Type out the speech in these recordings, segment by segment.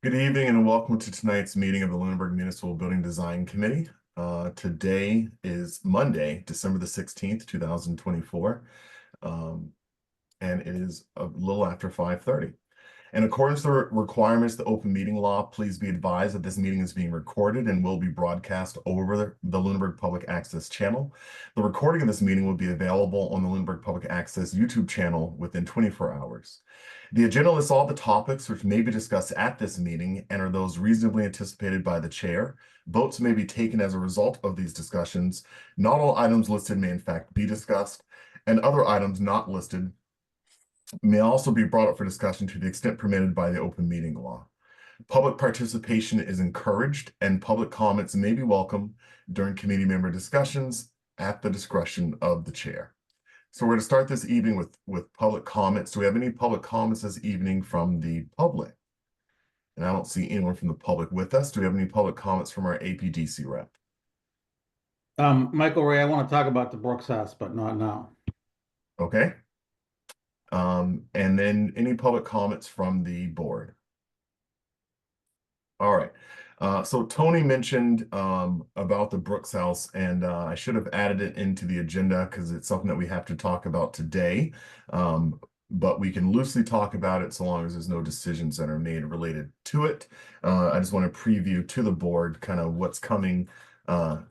Good evening and welcome to tonight's meeting of the Lunenburg Municipal Building Design Committee. Today is Monday, December the 16th, 2024, and it is a little after 5:30. In accordance with the requirements of the open meeting law, please be advised that this meeting is being recorded and will be broadcast over the Lunenburg Public Access channel. The recording of this meeting will be available on the Lunenburg Public Access YouTube channel within 24 hours. The agenda lists all the topics which may be discussed at this meeting and are those reasonably anticipated by the chair. Votes may be taken as a result of these discussions. Not all items listed may in fact be discussed, and other items not listed may also be brought up for discussion to the extent permitted by the open meeting law. Public participation is encouraged and public comments may be welcome during committee member discussions at the discretion of the chair. So we're going to start this evening with public comments. Do we have any public comments this evening from the public? And I don't see anyone from the public with us. Do we have any public comments from our APDC rep? Michael Ray, I want to talk about the Brooks House, but not now. Okay. And then any public comments from the board? All right. So Tony mentioned about the Brooks House, and I should have added it into the agenda because it's something that we have to talk about today. But we can loosely talk about it so long as there's no decisions that are made related to it. I just want to preview to the board kind of what's coming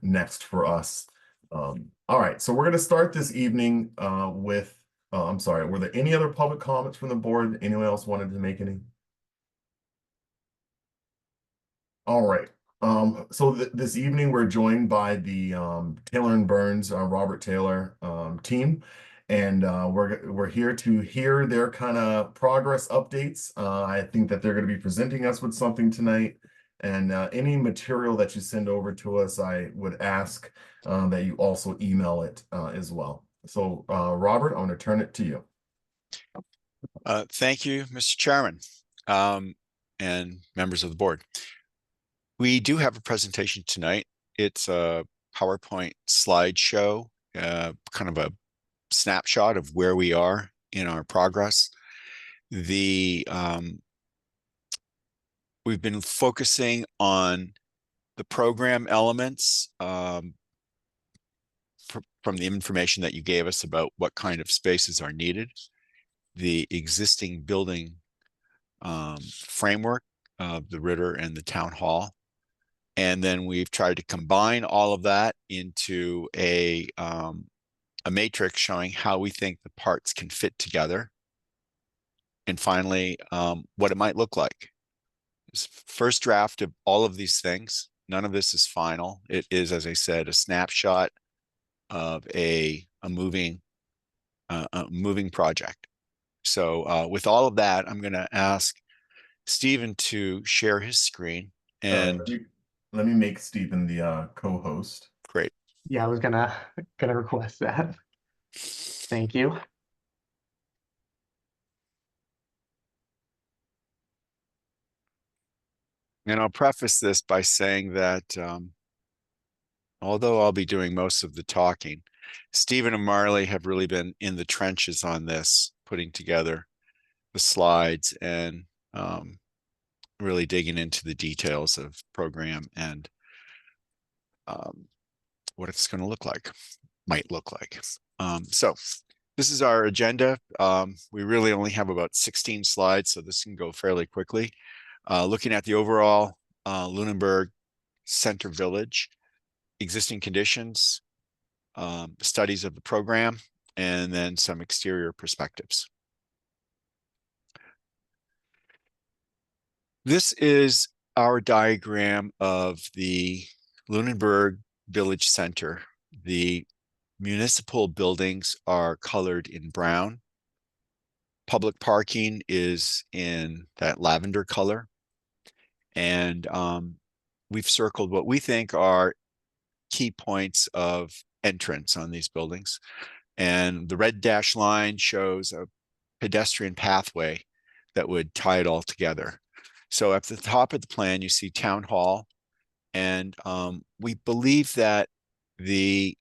next for us. All right, so we're going to start this evening with, I'm sorry, were there any other public comments from the board? Anyone else wanted to make any? All right. So this evening we're joined by the Taylor and Burns, Robert Taylor team, and we're here to hear their kind of progress updates. I think that they're going to be presenting us with something tonight, and any material that you send over to us, I would ask that you also email it as well. So Robert, I'm going to turn it to you. Thank you, Mr. Chairman, and members of the board. We do have a presentation tonight. It's a PowerPoint slideshow, kind of a snapshot of where we are in our progress. We've been focusing on the program elements from the information that you gave us about what kind of spaces are needed, the existing building framework of the Ritter and the Town Hall. And then we've tried to combine all of that into a matrix showing how we think the parts can fit together. And finally, what it might look like. This first draft of all of these things. None of this is final. It is, as I said, a snapshot of a moving project. So with all of that, I'm going to ask Stephen to share his screen. And let me make Stephen the co-host. Great. Yeah, I was gonna request that. Thank you. And I'll preface this by saying that although I'll be doing most of the talking, Stephen and Marley have really been in the trenches on this, putting together the slides and really digging into the details of program and what it's going to might look like. So this is our agenda. We really only have about 16 slides, so this can go fairly quickly. Looking at the overall Lunenburg Center Village, existing conditions, studies of the program, and then some exterior perspectives. This is our diagram of the Lunenburg Village Center. The municipal buildings are colored in brown. Public parking is in that lavender color. And we've circled what we think are key points of entrance on these buildings. And the red dashed line shows a pedestrian pathway that would tie it all together. So at the top of the plan, you see Town Hall. And we believe that the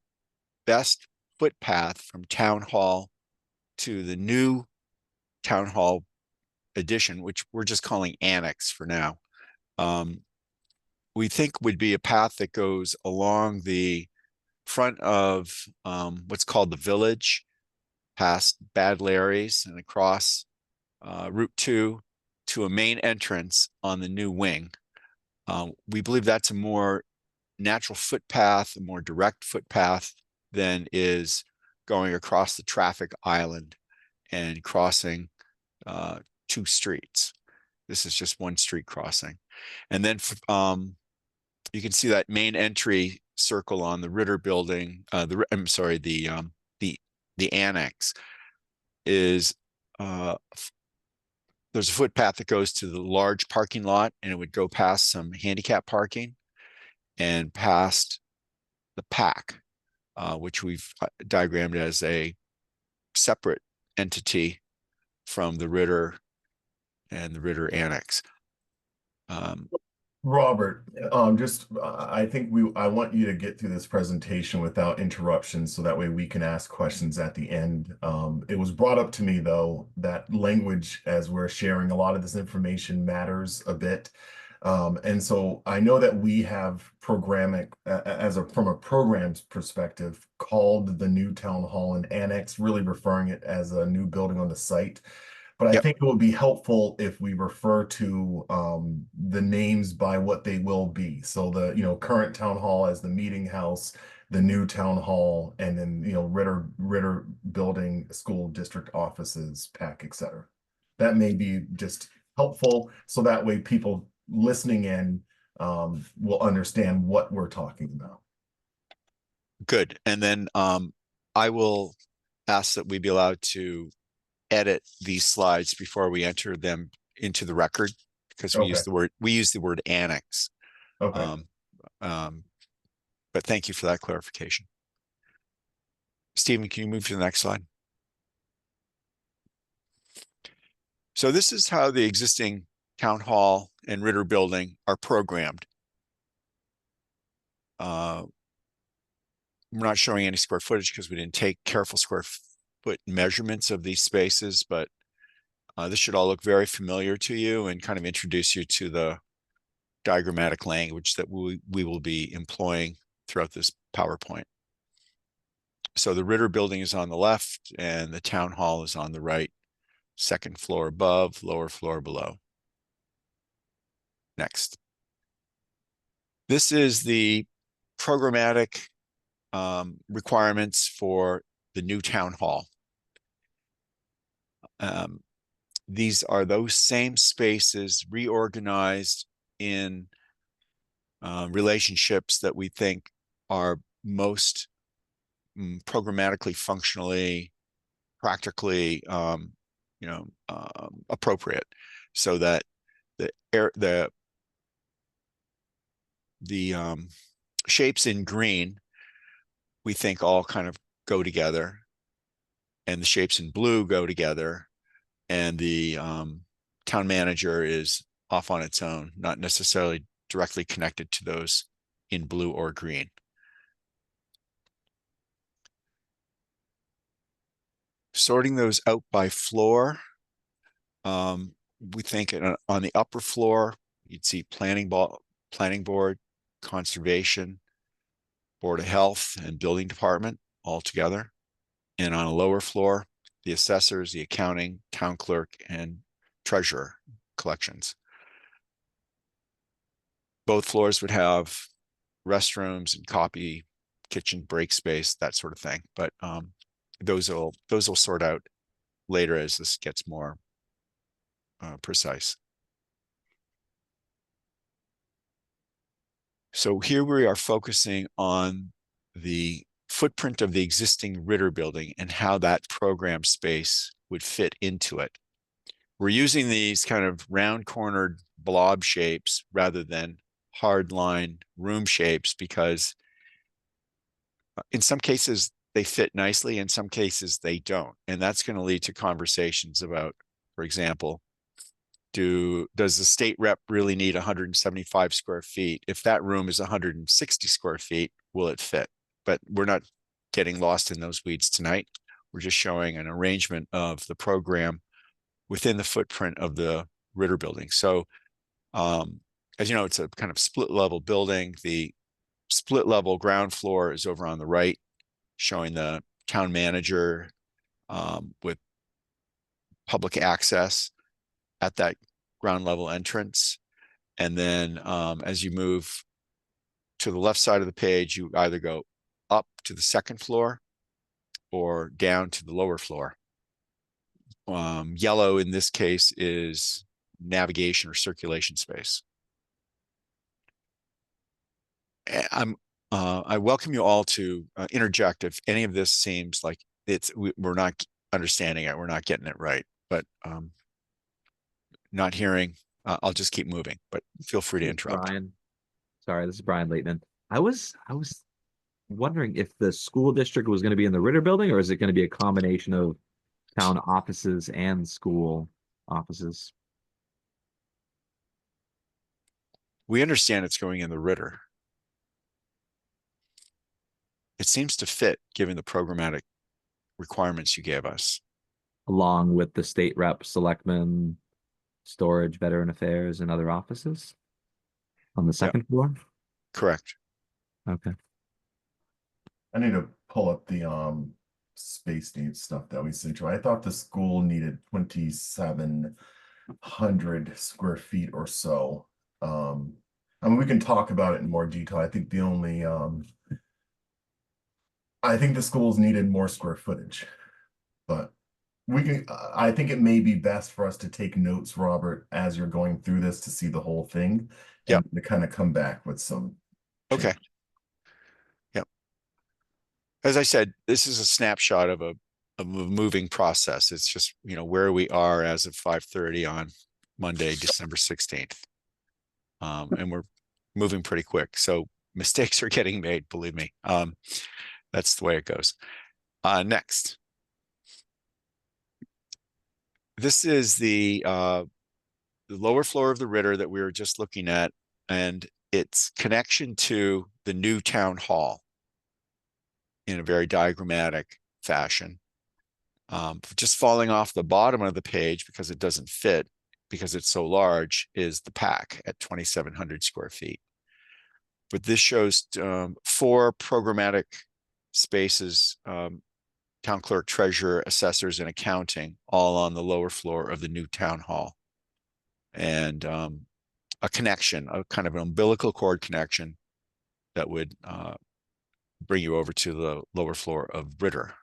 best footpath from Town Hall to the new Town Hall addition, which we're just calling Annex for now, we think would be a path that goes along the front of what's called the Village, past Bad Larry's and across Route 2 to a main entrance on the new wing. We believe that's a more natural footpath, a more direct footpath than is going across the traffic island and crossing two streets. This is just one street crossing. And then you can see that main entry circle on the Ritter building. I'm sorry, the annex is there's a footpath that goes to the large parking lot, and it would go past some handicap parking and past the pack, which we've diagrammed as a separate entity from the Ritter and the Ritter annex. Robert, I think I want you to get through this presentation without interruptions so that way we can ask questions at the end. It was brought up to me though that language as we're sharing a lot of this information matters a bit. And so I know that we have programming from a programs perspective called the new town hall and annex, really referring it as a new building on the site. But I think it would be helpful if we refer to the names by what they will be. So the current town hall as the meeting house, the new town hall, and then Ritter building, school district offices, PAC, etc. That may be just helpful, so that way people listening in will understand what we're talking about. Good. And then I will ask that we be allowed to edit these slides before we enter them into the record, because we use the word annex. Okay. But thank you for that clarification. Stephen, can you move to the next slide? So this is how the existing town hall and Ritter building are programmed. We're not showing any square footage because we didn't take careful square foot measurements of these spaces, but this should all look very familiar to you and kind of introduce you to the diagrammatic language that we will be employing throughout this PowerPoint. So the Ritter building is on the left and the town hall is on the right, second floor above, lower floor below. Next. This is the programmatic requirements for the new town hall. These are those same spaces reorganized in relationships that we think are most programmatically, functionally, practically, appropriate, so that the shapes in green we think all kind of go together, and the shapes in blue go together, and the town manager is off on its own, not necessarily directly connected to those in blue or green. Sorting those out by floor, we think on the upper floor, you'd see planning board, conservation, board of health, and building department all together. And on a lower floor, the assessors, the accounting, town clerk, and treasurer collections. Both floors would have restrooms and copy, kitchen, break space, that sort of thing. But those will sort out later as this gets more precise. So here we are focusing on the footprint of the existing Ritter building and how that program space would fit into it. We're using these kind of round cornered blob shapes rather than hard line room shapes because in some cases they fit nicely, in some cases they don't. And that's going to lead to conversations about, for example, does the state rep really need 175 square feet? If that room is 160 square feet, will it fit? But we're not getting lost in those weeds tonight. We're just showing an arrangement of the program within the footprint of the Ritter building. So as you know, it's a kind of split level building. The split level ground floor is over on the right, showing the town manager with public access at that ground level entrance. And then as you move to the left side of the page, you either go up to the second floor or down to the lower floor. Yellow in this case is navigation or circulation space. I welcome you all to interject if any of this seems like we're not understanding it, we're not getting it right, but not hearing, I'll just keep moving, but feel free to interrupt. Brian, sorry, this is Brian Leighton. I was wondering if the school district was going to be in the Ritter building, or is it going to be a combination of town offices and school offices? We understand it's going in the Ritter. It seems to fit given the programmatic requirements you gave us. Along with the state rep, selectmen, storage, veteran affairs, and other offices on the second floor? Correct. Okay. I need to pull up the space needs stuff that we sent you. I thought the school needed 2,700 square feet or so. I mean, we can talk about it in more detail. I think the only I think the schools needed more square footage, but we can, I think it may be best for us to take notes, Robert, as you're going through this to see the whole thing. Yep. And to kind of come back with some. Okay. change. Yep. As I said, this is a snapshot of a moving process. It's just, you know, where we are as of 5:30 on Monday, December 16th. And we're moving pretty quick. So mistakes are getting made, believe me. That's the way it goes. Next. This is the lower floor of the Ritter that we were just looking at, and its connection to the new town hall in a very diagrammatic fashion. Just falling off the bottom of the page because it doesn't fit, because it's so large, is the PAC at 2,700 square feet. But this shows 4 programmatic spaces, town clerk, treasurer, assessors, and accounting, all on the lower floor of the new town hall. And a connection, a kind of an umbilical cord connection that would bring you over to the lower floor of Ritter.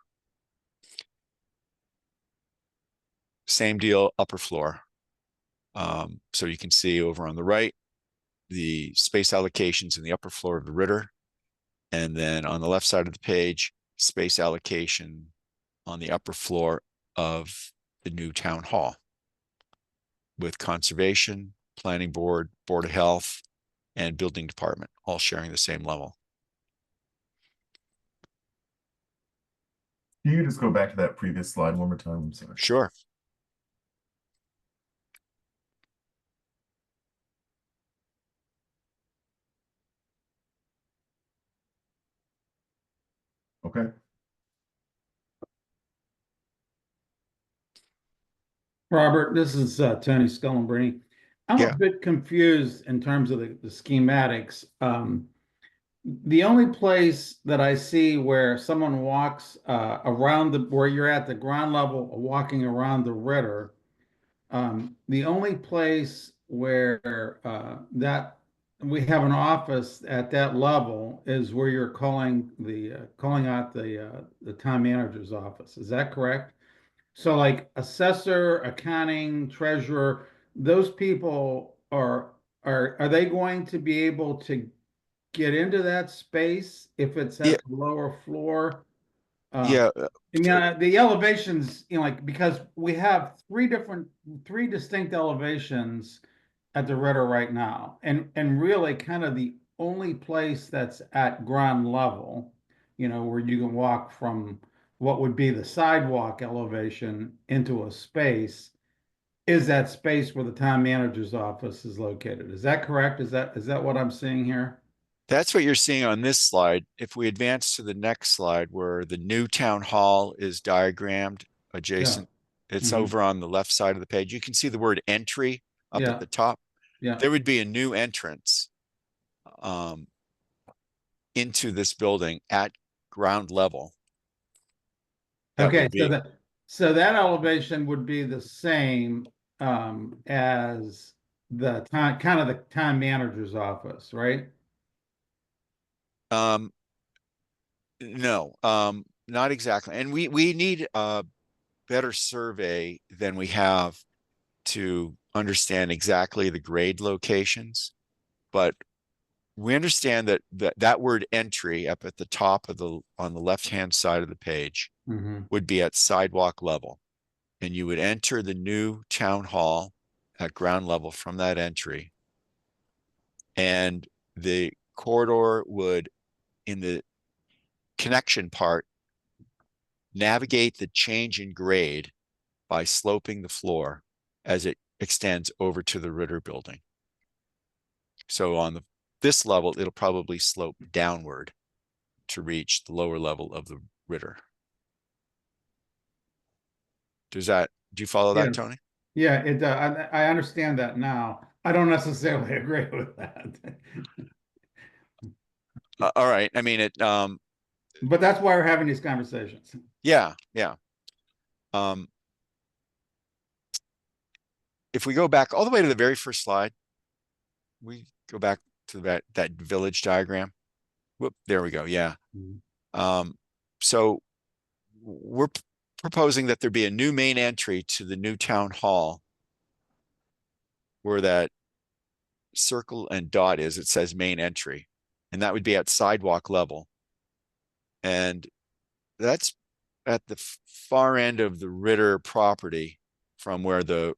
Same deal, upper floor. So you can see over on the right, the space allocations in the upper floor of the Ritter. And then on the left side of the page, space allocation on the upper floor of the new town hall, with conservation, planning board, board of health, and building department all sharing the same level. Can you just go back to that previous slide one more time? I'm sorry. Sure. Okay. Robert, this is Tony Scullenbrini. I'm Yeah. a bit confused in terms of the schematics. The only place that I see where someone walks around where you're at the ground level, walking around the Ritter, the only place where that we have an office at that level is where you're calling out the town manager's office. Is that correct? So like assessor, accounting, treasurer, those people are they going to be able to get into that space if it's Yeah. at the lower floor? Yeah. I mean, the elevations, you know, like because we have three distinct elevations at the Ritter right now, and really kind of the only place that's at ground level, you know, where you can walk from what would be the sidewalk elevation into a space is that space where the town manager's office is located. Is that correct? Is that what I'm seeing here? That's what you're seeing on this slide. If we advance to the next slide where the new town hall is diagrammed adjacent, it's Mhm. over on the left side of the page. You can see the word entry up at Yeah. the top. Yeah. there would be a new entrance into this building at ground level. That Okay, would be, so that elevation would be the same as the kind of the town manager's office, right? no, not exactly. And we need a better survey than we have to understand exactly the grade locations. But we understand that that word entry up at the top of on the left-hand side of the page Mm-hmm. would be at sidewalk level. And you would enter the new town hall at ground level from that entry. And the corridor would, in the connection part, navigate the change in grade by sloping the floor as it extends over to the Ritter building. So on this level, it'll probably slope downward to reach the lower level of the Ritter. Do you follow that, Yes. Tony? Yeah, I understand that now. I don't necessarily agree with that. All right. I mean, But that's why we're having these conversations. yeah. If we go back all the way to the very first slide, we go back to that village diagram. Whoop, there we go. Yeah. So we're proposing that there be a new main entry to the new town hall where that circle and dot is. It says main entry, and that would be at sidewalk level. And that's at the far end of the Ritter property from where the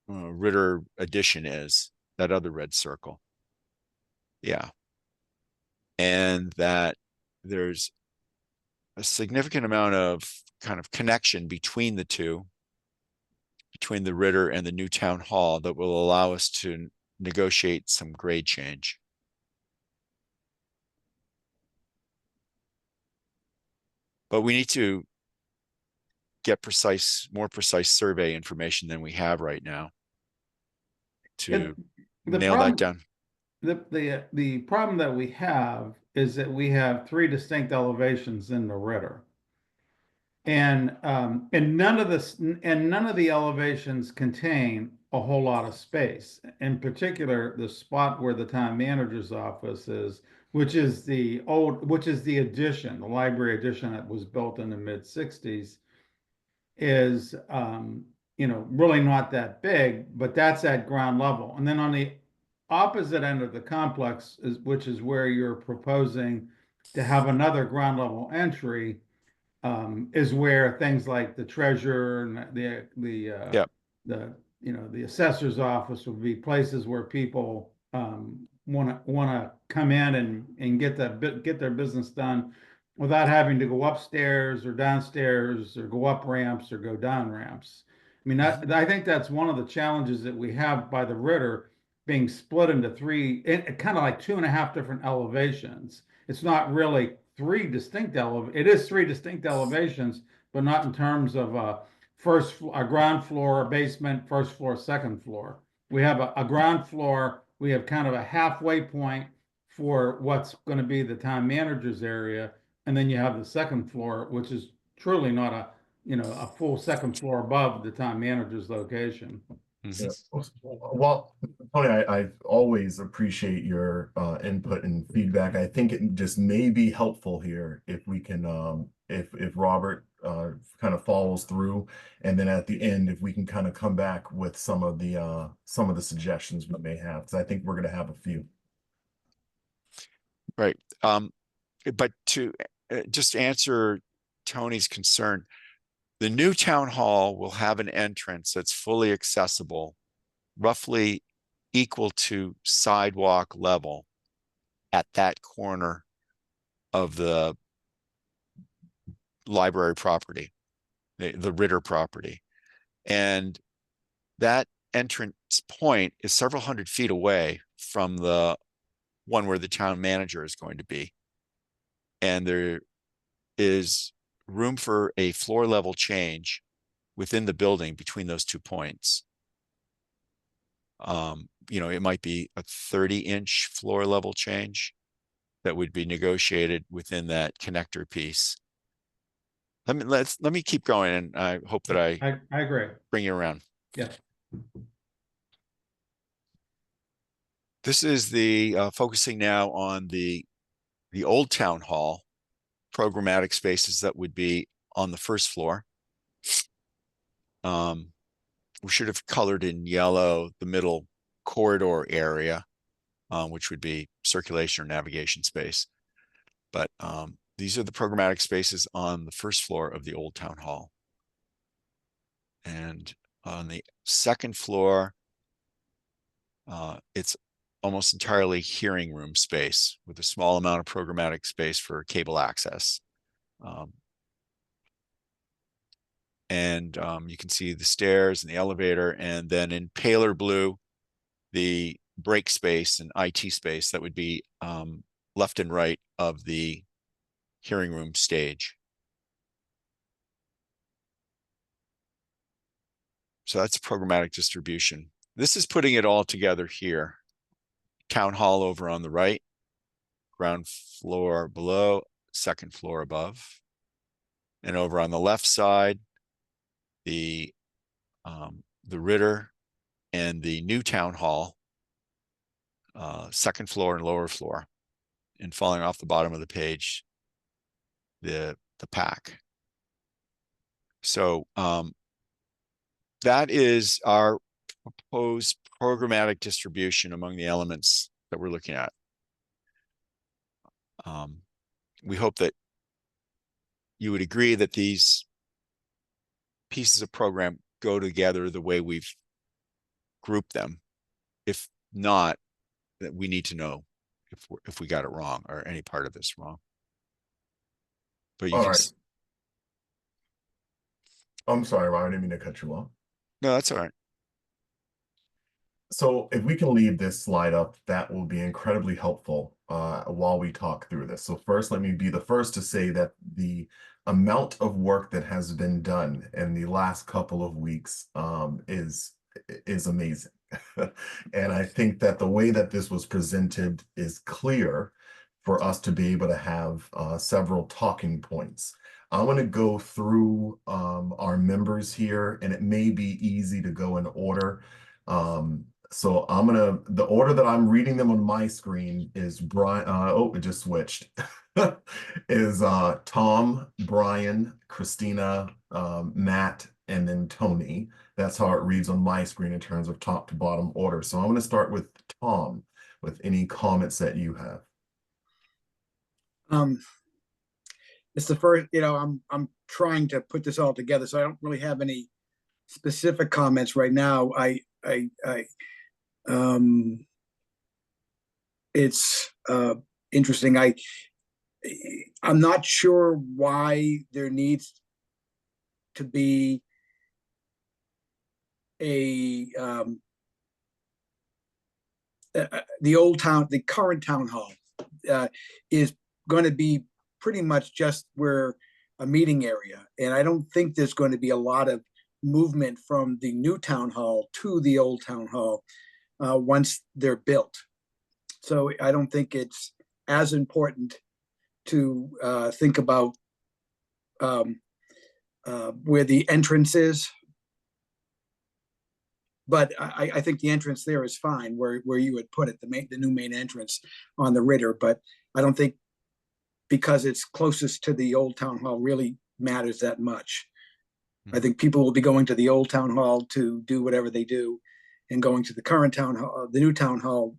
Ritter addition is, that other red circle. Yeah. And that there's a significant amount of kind of connection between the two, between the Ritter and the new town hall, that will allow us to negotiate some grade change. But we need to get more precise survey information than we have right now to nail that down. The problem that we have is that we have three distinct elevations in the Ritter. And none of the elevations contain a whole lot of space. In particular, the spot where the town manager's office is, which is the addition, the library addition that was built in the mid-60s, is really not that big, but that's at ground level. And then on the opposite end of the complex which is where you're proposing to have another ground level entry, is where things like the treasurer and Yep. the assessor's office would be places where people want to come in and get their business done without having to go upstairs or downstairs or go up ramps or go down ramps. I mean, I think that's one of the challenges that we have by the Ritter being split into three, kind of like 2.5 different elevations. It's not really it is three distinct elevations, but not in terms of a ground floor, a basement, first floor, second floor. We have a ground floor, we have kind of a halfway point for what's going to be the town manager's area, and then you have the second floor, which is truly not a full second floor above the town manager's location. Yeah. Well, Tony, I always appreciate your input and feedback. I think it just may be helpful here if we can, if Robert kind of follows through, and then at the end, if we can kind of come back with some of the suggestions we may have, because I think we're going to have a few. Right. But to just answer Tony's concern, the new town hall will have an entrance that's fully accessible, roughly equal to sidewalk level at that corner of the library property, the Ritter property. And that entrance point is several hundred feet away from the one where the town manager is going to be. And there is room for a floor level change within the building between those 2 points. You know, it might be a 30-inch floor level change that would be negotiated within that connector piece. Let me keep going, and I hope that I I agree. bring you around. Yeah. This is the focusing now on the old town hall programmatic spaces that would be on the first floor. We should have colored in yellow the middle corridor area, which would be circulation or navigation space. But these are the programmatic spaces on the first floor of the old town hall. And on the second floor, it's almost entirely hearing room space with a small amount of programmatic space for cable access. You can see the stairs and the elevator, and then in paler blue, the break space and IT space that would be left and right of the hearing room stage. So that's programmatic distribution. This is putting it all together here. Town hall over on the right, ground floor below, second floor above. And over on the left side, the Ritter and the new town hall, second floor and lower floor. And falling off the bottom of the page, the pack. So that is our proposed programmatic distribution among the elements that we're looking at. We hope that you would agree that these pieces of program go together the way we've grouped them. If not, that we need to know if we got it wrong or any part of this wrong. But you All can. right. I'm sorry, Ryan, I didn't mean to cut you off. No, that's all right. So if we can leave this slide up, that will be incredibly helpful while we talk through this. So first, let me be the first to say that the amount of work that has been done in the last couple of weeks is amazing. And I think that the way that this was presented is clear for us to be able to have several talking points. I want to go through our members here, and it may be easy to go in order. So the order that I'm reading them on my screen is Brian, oh, it just switched. Is Tom, Brian, Christina, Matt, and then Tony. That's how it reads on my screen in terms of top to bottom order. So I'm going to start with Tom with any comments that you have. It's the first, I'm trying to put this all together, so I don't really have any specific comments right now. It's interesting. I'm not sure why there needs to be the current town hall is going to be pretty much just where a meeting area. And I don't think there's going to be a lot of movement from the new town hall to the old town hall once they're built. So I don't think it's as important to think about where the entrance is. But I think the entrance there is fine where you would put it, the new main entrance on the Ritter. But I don't think, because it's closest to the old town hall, really matters that much. I think people will be going to the old town hall to do whatever they do, and going to the current town hall, the new town hall,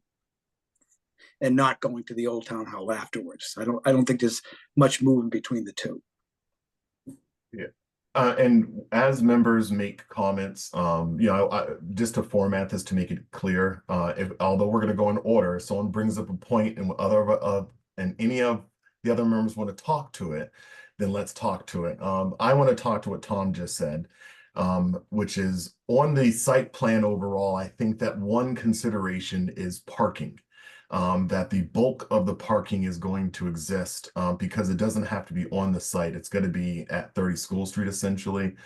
and not going to the old town hall afterwards. I don't think there's much movement between the two. Yeah. And as members make comments, just to format this to make it clear, although we're going to go in order, if someone brings up a point and any of the other members want to talk to it, then let's talk to it. I want to talk to what Tom just said, which is on the site plan overall. I think that one consideration is parking. That the bulk of the parking is going to exist because it doesn't have to be on the site. It's going to be at 30 School Street, essentially.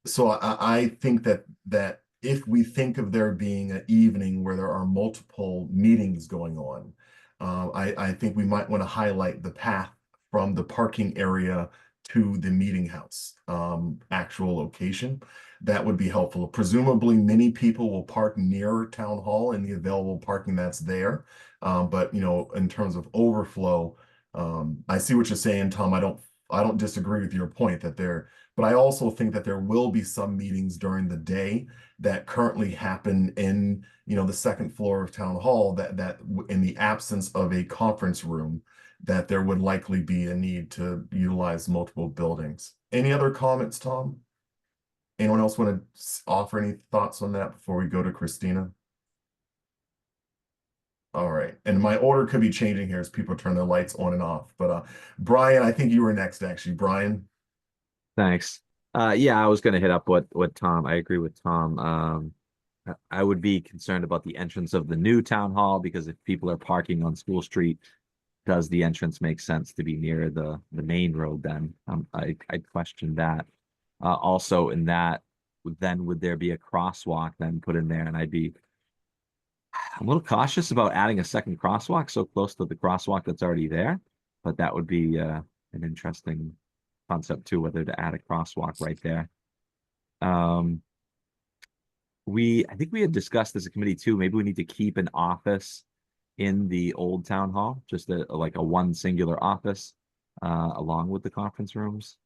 So I think that if we think of there being an evening where there are multiple meetings going on, I think we might want to highlight the path from the parking area to the meeting house, actual location. That would be helpful. Presumably, many people will park near town hall in the available parking that's there. But you know, in terms of overflow, I see what you're saying, Tom. I don't disagree with your point that there, but I also think that there will be some meetings during the day that currently happen in, you know, the second floor of town hall that in the absence of a conference room, that there would likely be a need to utilize multiple buildings. Any other comments, Tom? Anyone else want to offer any thoughts on that before we go to Christina? All right, and my order could be changing here as people turn their lights on and off, but Brian, I think you were next, actually. Brian? Thanks. Yeah, I was gonna hit up what Tom. I agree with Tom. I would be concerned about the entrance of the new town hall, because if people are parking on School Street, does the entrance make sense to be near the main road then? I'd question that. Also in that, then would there be a crosswalk then put in there? And I'm a little cautious about adding a second crosswalk so close to the crosswalk that's already there, but that would be an interesting concept too, whether to add a crosswalk right there. I think we had discussed as a committee too, maybe we need to keep an office in the old town hall, just like a one singular office, along with the conference rooms.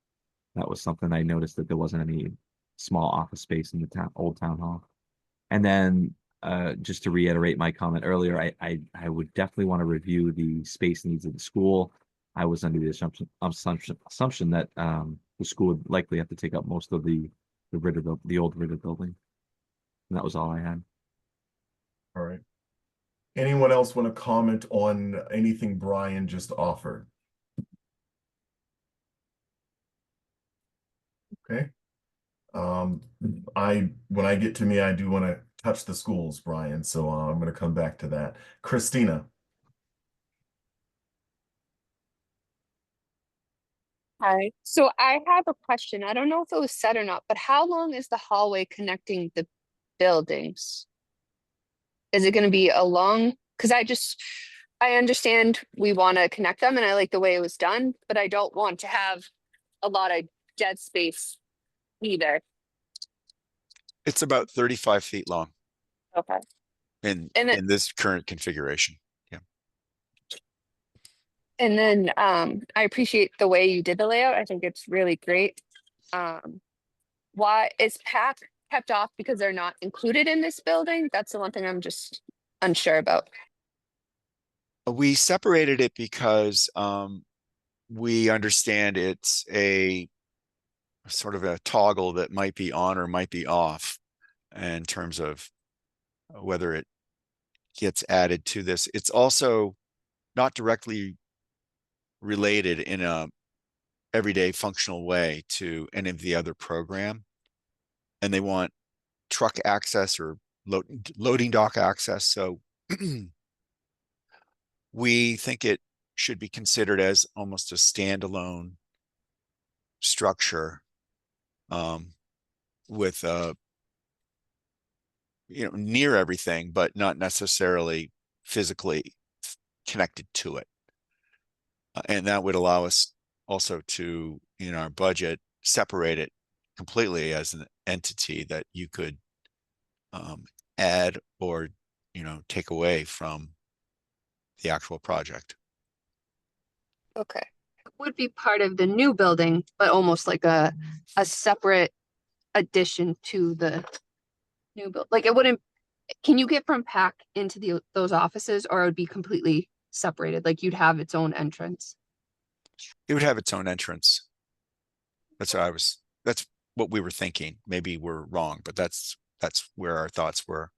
That was something I noticed, that there wasn't any small office space in the old town hall. And then just to reiterate my comment earlier, I would definitely want to review the space needs of the school. I was under the assumption that the school would likely have to take up most of the old Ritter building. And that was all I had. All right. Anyone else want to comment on anything Brian just offered? Okay. When I get to me, I do want to touch the schools, Brian. So I'm going to come back to that. Christina. Hi. So I have a question. I don't know if it was said or not, but how long is the hallway connecting the buildings? Is it going to be a long? Because I understand we want to connect them and I like the way it was done, but I don't want to have a lot of dead space either. It's about 35 feet long Okay. in And then, in this current configuration. Yeah. and then I appreciate the way you did the layout. I think it's really great. Why is PAC kept off because they're not included in this building? That's the one thing I'm just unsure about. We separated it because we understand it's a sort of a toggle that might be on or might be off in terms of whether it gets added to this. It's also not directly related in a everyday functional way to any of the other program. And they want truck access or loading dock access. So we think it should be considered as almost a standalone structure, with near everything, but not necessarily physically connected to it. And that would allow us also to, in our budget, separate it completely as an entity that you could add or take away from the actual project. Okay. It would be part of the new building, but almost like a separate addition to the new build. Like it wouldn't, can you get from PAC into those offices, or it would be completely separated? Like you'd have its own entrance? It would have its own entrance. That's what we were thinking. Maybe we're wrong, but that's where our thoughts were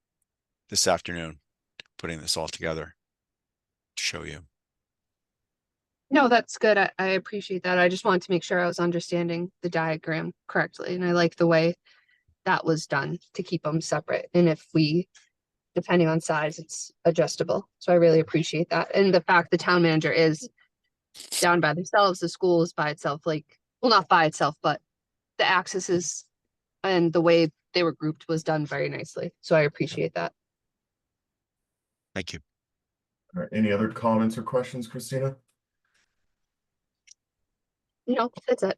this afternoon, putting this all together to show you. No, that's good. I appreciate that. I just wanted to make sure I was understanding the diagram correctly. And I like the way that was done to keep them separate. And if depending on size, it's adjustable. So I really appreciate that. And the fact the town manager is down by themselves, the school is by itself, like, well, not by itself, but the access is and the way they were grouped was done very nicely. So I appreciate that. Thank you. All right, any other comments or questions, Christina? No, that's it.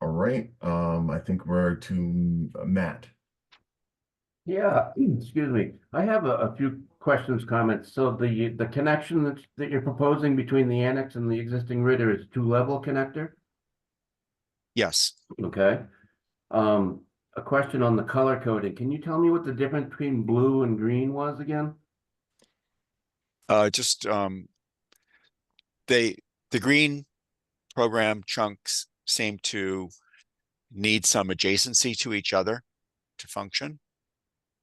All right, I think we're to Matt. Yeah, excuse me. I have a few questions, comments. So the connection that you're proposing between the annex and the existing Ritter is two-level connector? Yes. Okay. A question on the color coding. Can you tell me what the difference between blue and green was again? Just the green program chunks seem to need some adjacency to each other to function.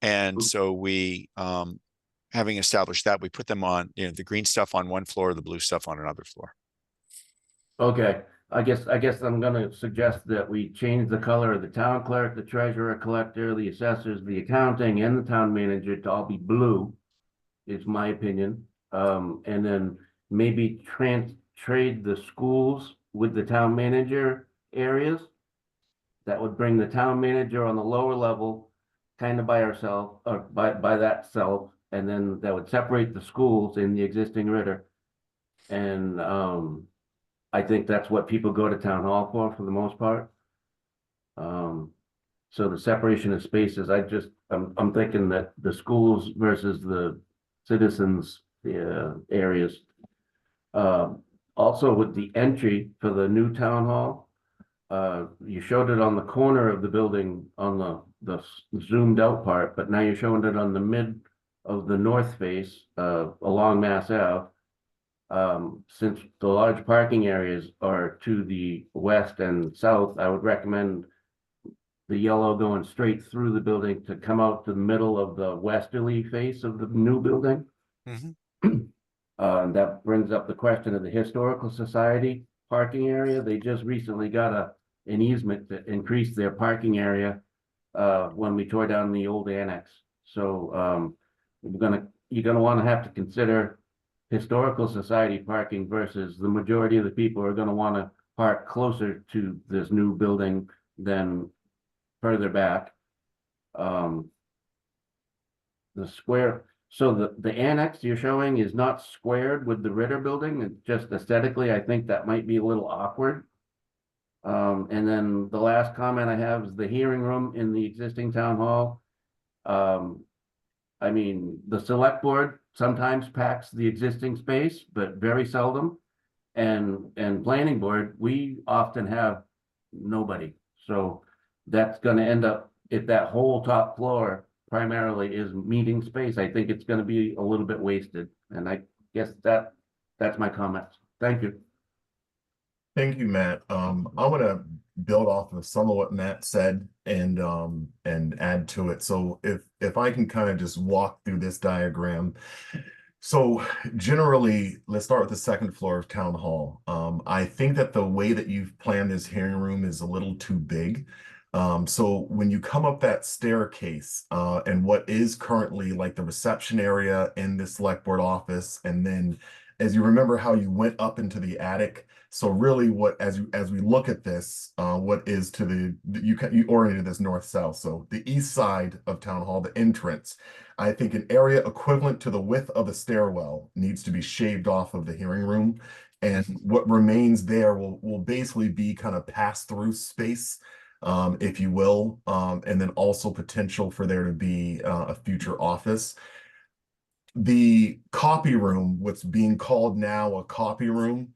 And so we, having established that, we put them on, the green stuff on one floor, the blue stuff on another floor. Okay, I guess I'm gonna suggest that we change the color of the town clerk, the treasurer, collector, the assessors, the accounting, and the town manager to all be blue, is my opinion. And then maybe trade the schools with the town manager areas. That would bring the town manager on the lower level, kind of by ourselves, or by that self, and then that would separate the schools in the existing Ritter. And I think that's what people go to town hall for the most part. So the separation of spaces, I'm thinking that the schools versus the citizens areas. Also with the entry for the new town hall, you showed it on the corner of the building on the zoomed out part, but now you're showing it on the mid of the north face along Mass Ave. Since the large parking areas are to the west and south, I would recommend the yellow going straight through the building to come out to the middle of the westerly face of the new building. That brings up the question of the Historical Society parking area. They just recently got an easement to increase their parking area when we tore down the old annex. So you're gonna want to have to consider Historical Society parking versus the majority of the people are going to want to park closer to this new building than further back. The square, so the annex you're showing is not squared with the Ritter building. It's just aesthetically, I think that might be a little awkward. And then the last comment I have is the hearing room in the existing town hall. I mean, the select board sometimes packs the existing space, but very seldom. And planning board, we often have nobody. So that's gonna end up, if that whole top floor primarily is meeting space, I think it's gonna be a little bit wasted. And I guess that's my comments. Thank you. Thank you, Matt. I'm gonna build off of some of what Matt said and add to it. So if I can kind of just walk through this diagram. So generally, let's start with the second floor of Town Hall. I think that the way that you've planned this hearing room is a little too big. So when you come up that staircase, and what is currently like the reception area in the select board office, and then as you remember how you went up into the attic. So really what, as we look at this, what is to you oriented this north-south. So the east side of Town Hall, the entrance, I think an area equivalent to the width of the stairwell needs to be shaved off of the hearing room. And what remains there will basically be kind of pass-through space, if you will, and then also potential for there to be a future office. The copy room, what's being called now a copy room,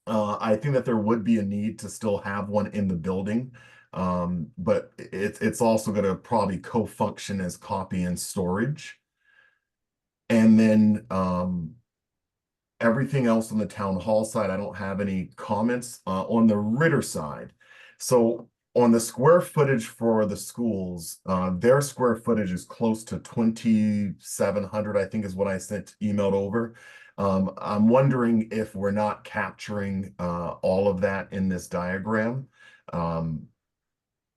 I think that there would be a need to still have one in the building, but it's also going to probably co-function as copy and storage. And then everything else on the town hall side, I don't have any comments. On the Ritter side, so on the square footage for the schools, their square footage is close to 2,700, I think is what I sent emailed over. I'm wondering if we're not capturing all of that in this diagram.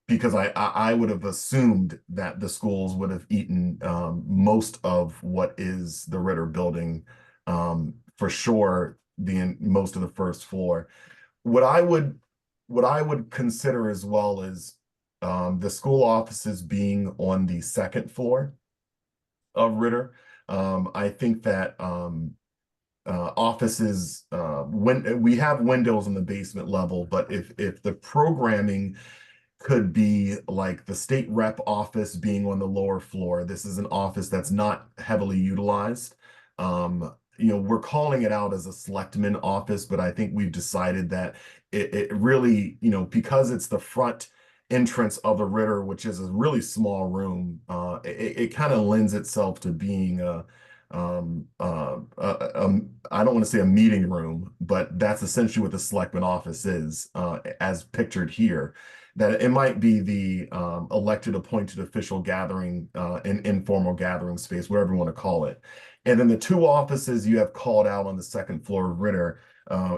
Because I would have assumed that the schools would have eaten most of what is the Ritter building, for sure, most of the first floor. What I would consider as well is the school offices being on the second floor of Ritter. I think that offices, when we have windows in the basement level, but if the programming could be like the state rep office being on the lower floor. This is an office that's not heavily utilized. We're calling it out as a selectman office, but I think we've decided that it really, because it's the front entrance of the Ritter, which is a really small room, it kind of lends itself to being I don't want to say a meeting room, but that's essentially what the selectman office is, as pictured here. That it might be the elected appointed official gathering, an informal gathering space, whatever you want to call it. And then the two offices you have called out on the second floor of Ritter,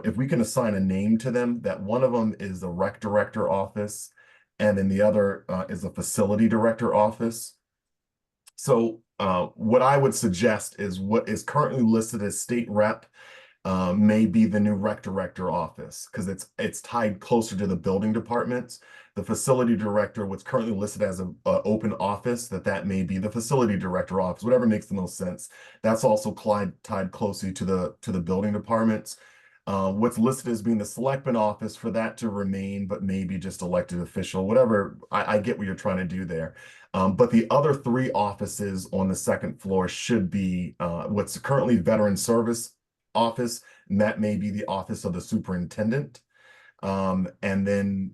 if we can assign a name to them, that one of them is the rec director office, and then the other is a facility director office. So what I would suggest is what is currently listed as state rep may be the new rec director office, because it's tied closer to the building departments. The facility director, what's currently listed as a open office, that may be the facility director office, whatever makes the most sense. That's also tied closely to the building departments. What's listed as being the selectman office, for that to remain, but maybe just elected official, whatever. I get what you're trying to do there. But the other three offices on the second floor should be what's currently veteran service office, and that may be the office of the superintendent. And then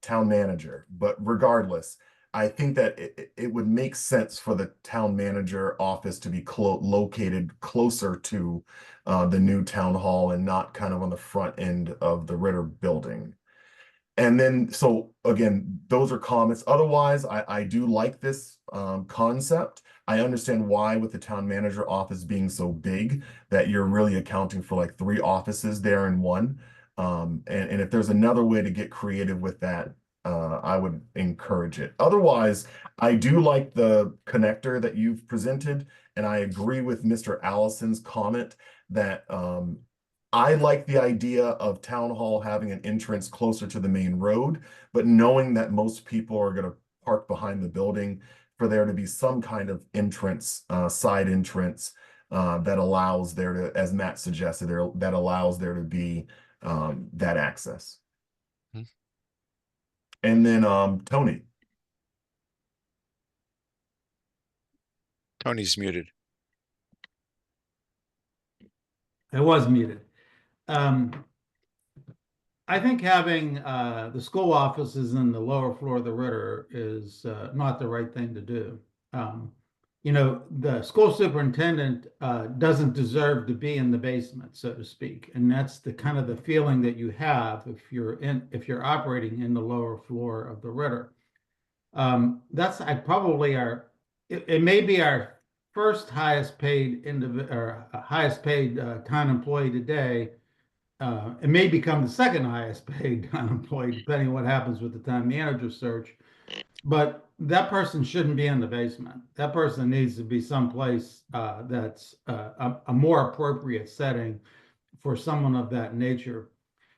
town manager. But regardless, I think that it would make sense for the town manager office to be located closer to the new town hall and not kind of on the front end of the Ritter building. And then, so again, those are comments. Otherwise, I do like this concept. I understand why, with the town manager office being so big, that you're really accounting for like 3 offices there in one. And if there's another way to get creative with that, I would encourage it. Otherwise, I do like the connector that you've presented, and I agree with Mr. Allison's comment that I like the idea of town hall having an entrance closer to the main road, but knowing that most people are going to park behind the building, for there to be some kind of entrance, side entrance, that allows there to, as Matt suggested, that allows there to be that access. Hmm. And then Tony. Tony's muted. I was muted. I think having the school offices in the lower floor of the Ritter is not the right thing to do. The school superintendent doesn't deserve to be in the basement, so to speak, and that's the kind of the feeling that you have if you're operating in the lower floor of the Ritter. That's probably it may be our first highest paid town employee today. It may become the second highest paid town employee, depending on what happens with the town manager search. But that person shouldn't be in the basement. That person needs to be someplace that's a more appropriate setting for someone of that nature.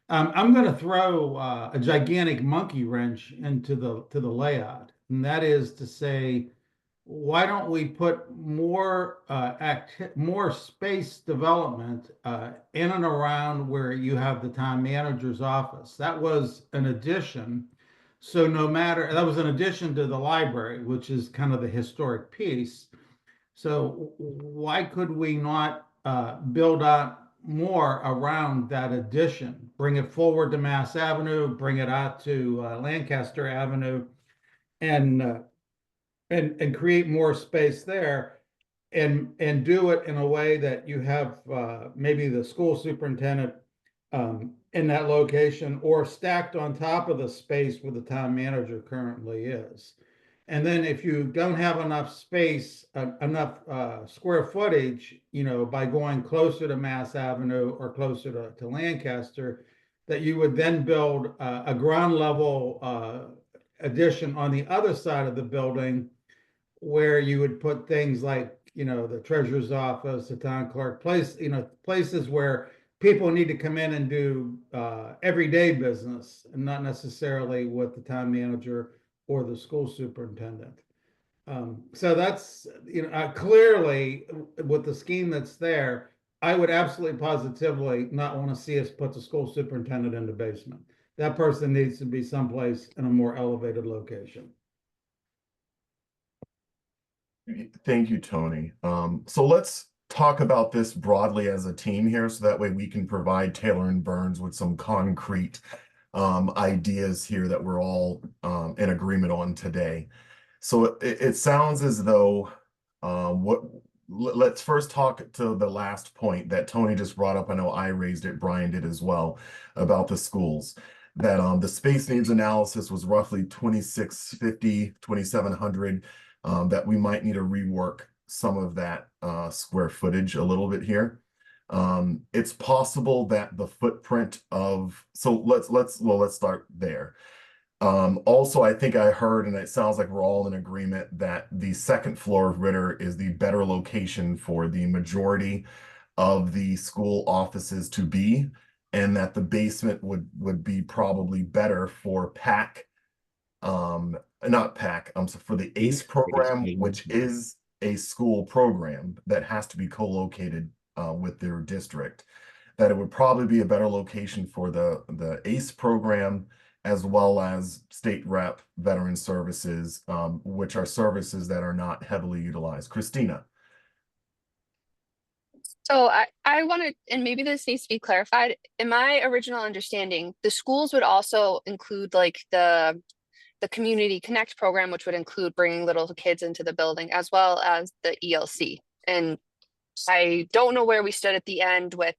I'm going to throw a gigantic monkey wrench into the layout, and that is to say, why don't we put more space development in and around where you have the town manager's office? That was an addition. So that was an addition to the library, which is kind of the historic piece. So why could we not build out more around that addition? Bring it forward to Mass Avenue, bring it out to Lancaster Avenue, and create more space there, and do it in a way that you have maybe the school superintendent in that location, or stacked on top of the space where the town manager currently is. And then if you don't have enough space, enough square footage, by going closer to Mass Avenue or closer to Lancaster, that you would then build a ground level addition on the other side of the building, where you would put things like, the treasurer's office, the town clerk, places where people need to come in and do everyday business and not necessarily with the town manager or the school superintendent. So that's, clearly with the scheme that's there, I would absolutely positively not want to see us put the school superintendent in the basement. That person needs to be someplace in a more elevated location. Thank you, Tony. So let's talk about this broadly as a team here, so that way we can provide Taylor and Burns with some concrete ideas here that we're all in agreement on today. So it sounds as though let's first talk to the last point that Tony just brought up. I know I raised it, Brian did as well, about the schools. That the space needs analysis was roughly 2650, 2700. That we might need to rework some of that square footage a little bit here. It's possible that the footprint of, so let's start there. Also, I think I heard, and it sounds like we're all in agreement, that the second floor of Ritter is the better location for the majority of the school offices to be, and that the basement would be probably better for PAC, not PAC, so for the ACE program, which is a school program that has to be co-located with their district, that it would probably be a better location for the ACE program, as well as state rep, veteran services, which are services that are not heavily utilized. Christina. So I wanted, and maybe this needs to be clarified. In my original understanding, the schools would also include like the Community Connect program, which would include bringing little kids into the building, as well as the ELC. And I don't know where we stood at the end with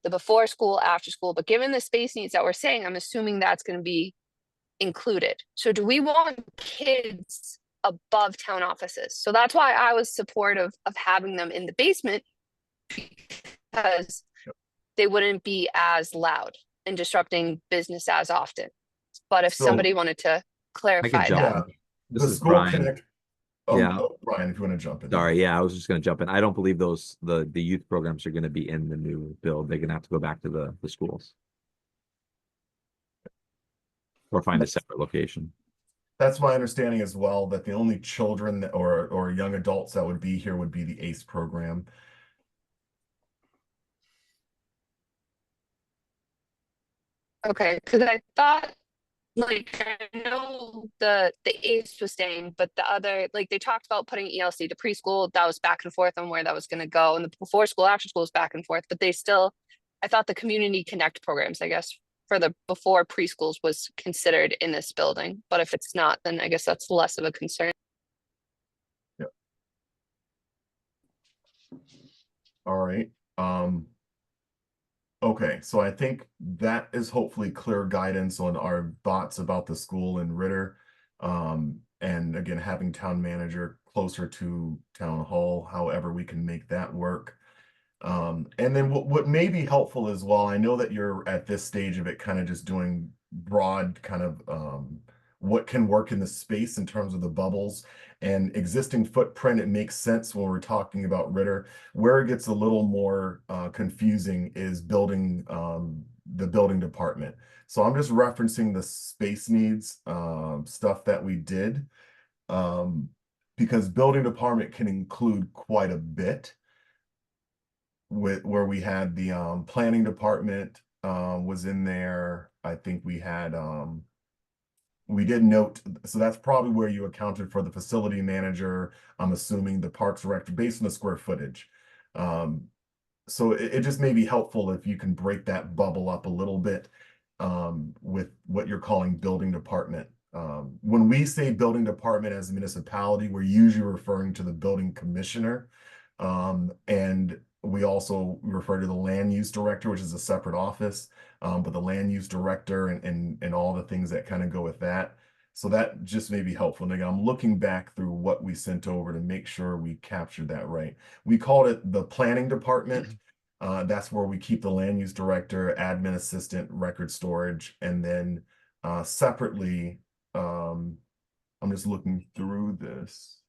the before school, after school, but given the space needs that we're saying, I'm assuming that's going to be included. So do we want kids above town offices? So that's why I was supportive of having them in the basement, because they wouldn't be as loud and disrupting business as often. But if somebody wanted to clarify jump that. in. This The is school Brian. connect. Yeah. Brian, if you want to jump in. Sorry, yeah, I was just gonna jump in. I don't believe the youth programs are gonna be in the new build. They're gonna have to go back to the schools. Or find a separate location. That's my understanding as well, that the only children or young adults that would be here would be the ACE program. Okay, because I thought, like, I know the ACE was staying, but the other, like, they talked about putting ELC to preschool. That was back and forth on where that was going to go, and the before school, after school is back and forth. But they still, I thought the Community Connect programs, I guess, for the before preschools was considered in this building. But if it's not, then I guess that's less of a concern. Yep. All right. Okay, so I think that is hopefully clear guidance on our thoughts about the school in Ritter. And again, having town manager closer to town hall, however we can make that work. And then what may be helpful as well, I know that you're at this stage of it kind of just doing broad kind of what can work in the space in terms of the bubbles and existing footprint. It makes sense when we're talking about Ritter. Where it gets a little more confusing is building the building department. So I'm just referencing the space needs stuff that we did, because building department can include quite a bit. Where we had the planning department was in there. I think we had we did note, so that's probably where you accounted for the facility manager, I'm assuming the parks director, based on the square footage. So it just may be helpful if you can break that bubble up a little bit with what you're calling building department. When we say building department as a municipality, we're usually referring to the building commissioner. And we also refer to the land use director, which is a separate office, but the land use director and all the things that kind of go with that. So that just may be helpful. And again, I'm looking back through what we sent over to make sure we captured that right. We called it the planning department. That's where we keep the land use director, admin assistant, record storage, and then separately, I'm just looking through this.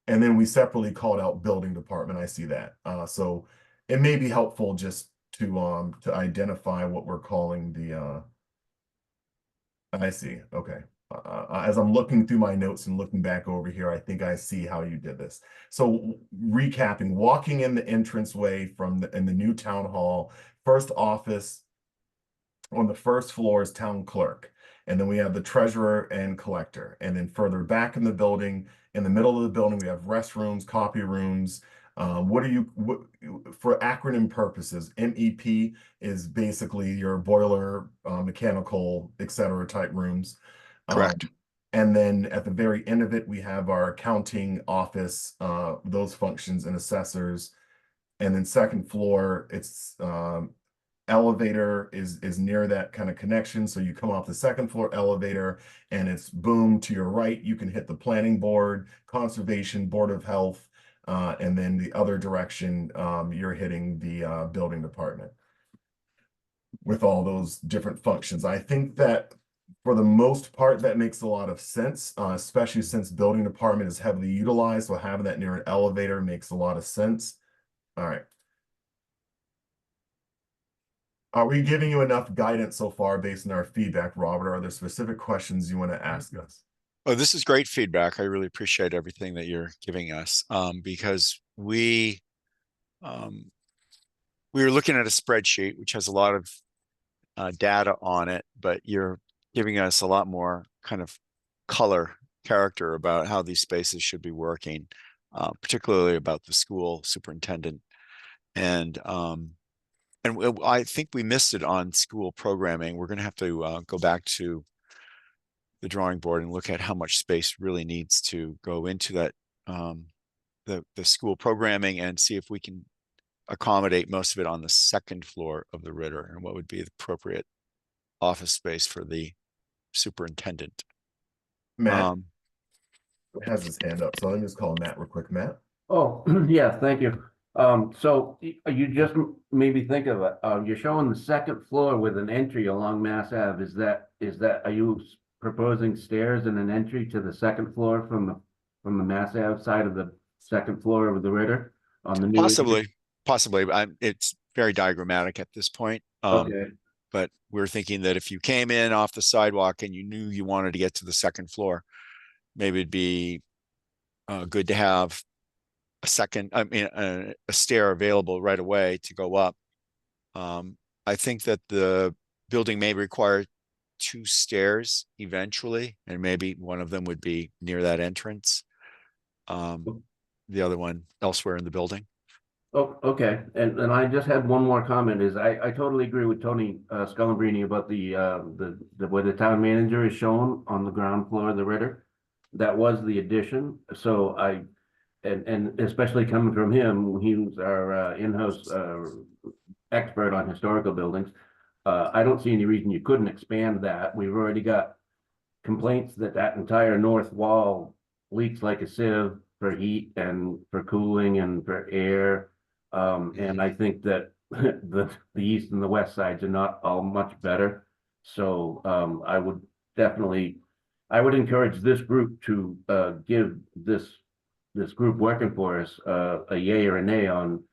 And then we separately called out building department. I see that. So it may be helpful just to identify what we're calling the I see. Okay. As I'm looking through my notes and looking back over here, I think I see how you did this. So recapping, walking in the entranceway in the new town hall, first office on the first floor is town clerk. And then we have the treasurer and collector. And then further back in the building, in the middle of the building, we have restrooms, copy rooms. For acronym purposes, MEP is basically your boiler, mechanical, etc. type rooms. Correct. And then at the very end of it, we have our accounting office, those functions and assessors. And then second floor, it's elevator is near that kind of connection. So you come off the second floor elevator and it's boom to your right. You can hit the planning board, conservation, board of health, and then the other direction, you're hitting the building department with all those different functions. I think that for the most part, that makes a lot of sense, especially since building department is heavily utilized. So having that near an elevator makes a lot of sense. All right. Are we giving you enough guidance so far based on our feedback, Robert? Are there specific questions you want to ask us? Oh, this is great feedback. I really appreciate everything that you're giving us, because we were looking at a spreadsheet which has a lot of data on it, but you're giving us a lot more kind of color character about how these spaces should be working, particularly about the school superintendent. And I think we missed it on school programming. We're going to have to go back to the drawing board and look at how much space really needs to go into that, the school programming, and see if we can accommodate most of it on the second floor of the Ritter, and what would be the appropriate office space for the superintendent. Matt has his hand up, so let me just call Matt real quick. Matt. Oh, yeah, thank you. So you just made me think of it. You're showing the second floor with an entry along Mass Ave. Are you proposing stairs and an entry to the second floor from the Mass Ave side of the second floor of the Ritter on the new? Possibly. It's very diagrammatic at this point. Okay. But we're thinking that if you came in off the sidewalk and you knew you wanted to get to the second floor, maybe it'd be good to have a stair available right away to go up. I think that the building may require 2 stairs eventually, and maybe one of them would be near that entrance. The other one elsewhere in the building. Oh, okay. And I just had one more comment is I totally agree with Tony Scullambrini about the way the town manager is shown on the ground floor of the Ritter. That was the addition. So and especially coming from him, he was our in-house expert on historical buildings. I don't see any reason you couldn't expand that. We've already got complaints that entire north wall leaks like a sieve for heat and for cooling and for air. And I think that the east and the west sides are not all much better. So I would encourage this group to give this group working for us a yay or a nay on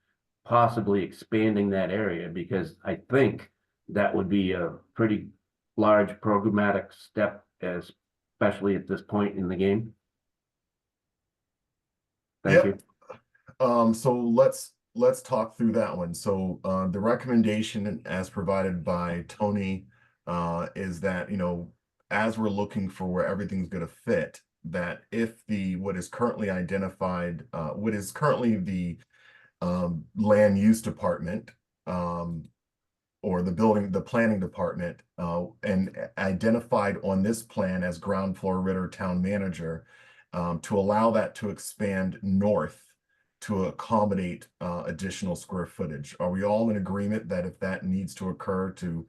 possibly expanding that area, because I think that would be a pretty large programmatic step, especially at this point in the game. Thank you. So let's talk through that one. So the recommendation as provided by Tony is that, as we're looking for where everything's going to fit, that if what is currently identified, what is currently the land use department, or the planning department, and identified on this plan as ground floor Ritter town manager, to allow that to expand north to accommodate additional square footage. Are we all in agreement that if that needs to occur, to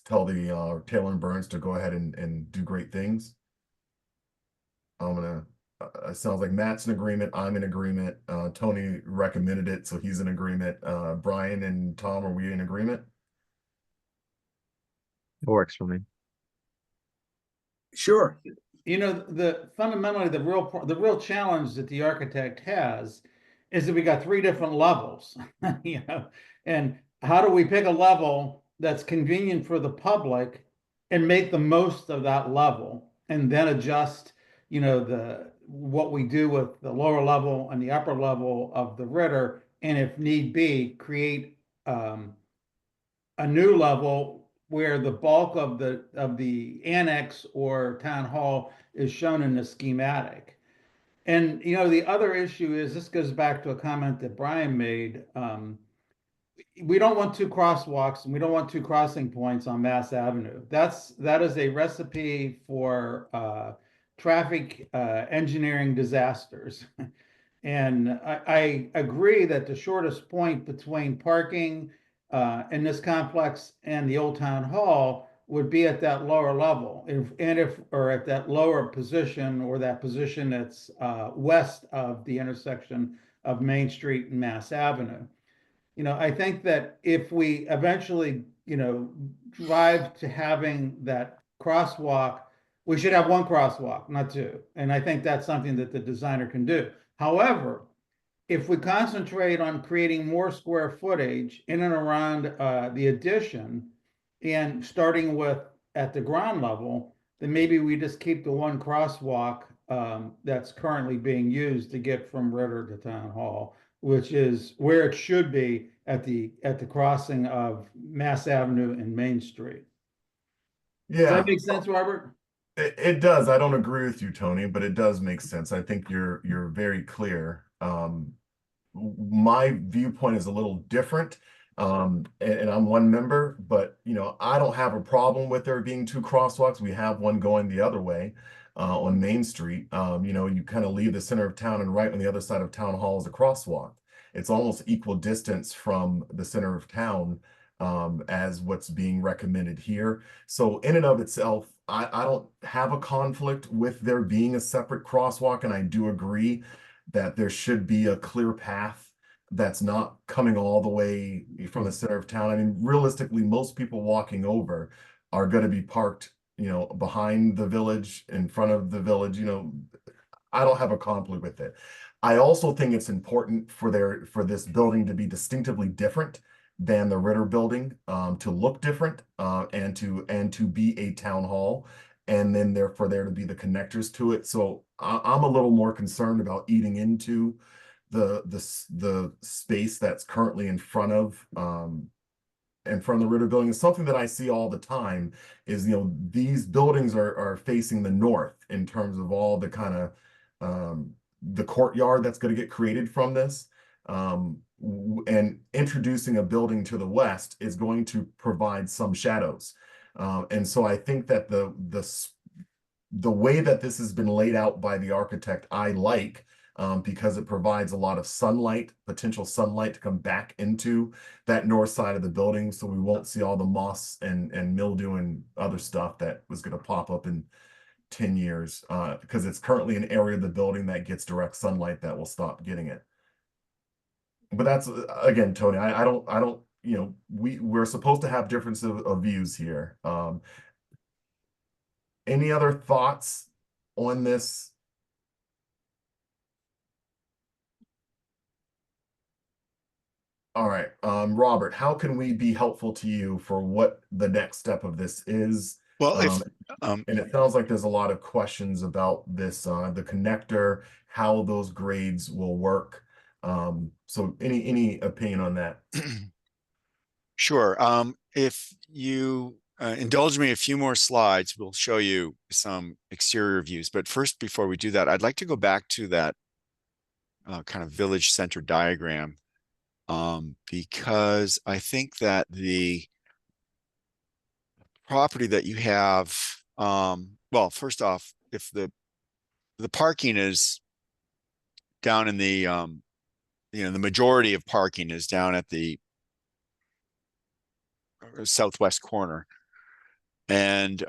tell the Taylor and Burns to go ahead and do great things? It sounds like Matt's in agreement. I'm in agreement. Tony recommended it, so he's in agreement. Brian and Tom, are we in agreement? It works for me. Sure. Fundamentally, the real challenge that the architect has is that we got three different levels, you know, and how do we pick a level that's convenient for the public and make the most of that level, and then adjust, you know, what we do with the lower level and the upper level of the Ritter, and if need be, create a new level where the bulk of the annex or town hall is shown in the schematic. And you know, the other issue is, this goes back to a comment that Brian made. We don't want two crosswalks and we don't want two crossing points on Mass Avenue. That is a recipe for traffic engineering disasters. And I agree that the shortest point between parking in this complex and the old town hall would be at that lower level, or at that lower position, or that position that's west of the intersection of Main Street and Mass Avenue. You know, I think that if we eventually, you know, drive to having that crosswalk, we should have one crosswalk, not two. And I think that's something that the designer can do. However, if we concentrate on creating more square footage in and around the addition, and starting with at the ground level, then maybe we just keep the one crosswalk that's currently being used to get from Ritter to Town Hall, which is where it should be at the crossing of Mass Avenue and Main Street. Does Yeah, that make sense, Robert? it does. I don't agree with you, Tony, but it does make sense. I think you're very clear. My viewpoint is a little different. And I'm one member, but you know, I don't have a problem with there being two crosswalks. We have one going the other way on Main Street. You know, you kind of leave the center of town, and right on the other side of Town Hall is a crosswalk. It's almost equal distance from the center of town as what's being recommended here. So in and of itself, I don't have a conflict with there being a separate crosswalk, and I do agree that there should be a clear path that's not coming all the way from the center of town. I mean, realistically, most people walking over are going to be parked, you know, behind the village, in front of the village. You know, I don't have a conflict with it. I also think it's important for this building to be distinctively different than the Ritter building, to look different, and to be a town hall, and then there to be the connectors to it. So I'm a little more concerned about eating into the space that's currently in front of the Ritter building. Is something that I see all the time is, you know, these buildings are facing the north in terms of all the kind of the courtyard that's going to get created from this. And introducing a building to the west is going to provide some shadows. And so I think that the way that this has been laid out by the architect, I like, because it provides a lot of sunlight, potential sunlight to come back into that north side of the building, so we won't see all the moss and mildew and other stuff that was going to pop up in 10 years, because it's currently an area of the building that gets direct sunlight that will stop getting it. But that's, again, Tony, I don't, you know, we're supposed to have difference of views here. Any other thoughts on this? All right, Robert, how can we be helpful to you for what the next step of this is? Well, And it sounds like there's a lot of questions about this, the connector, how those grades will work. So any opinion on that? Sure. If you indulge me a few more slides, we'll show you some exterior views. But first, before we do that, I'd like to go back to that kind of village center diagram, because I think that the property that you have, well, first off, if the parking is down in the, you know, the majority of parking is down at the southwest corner, and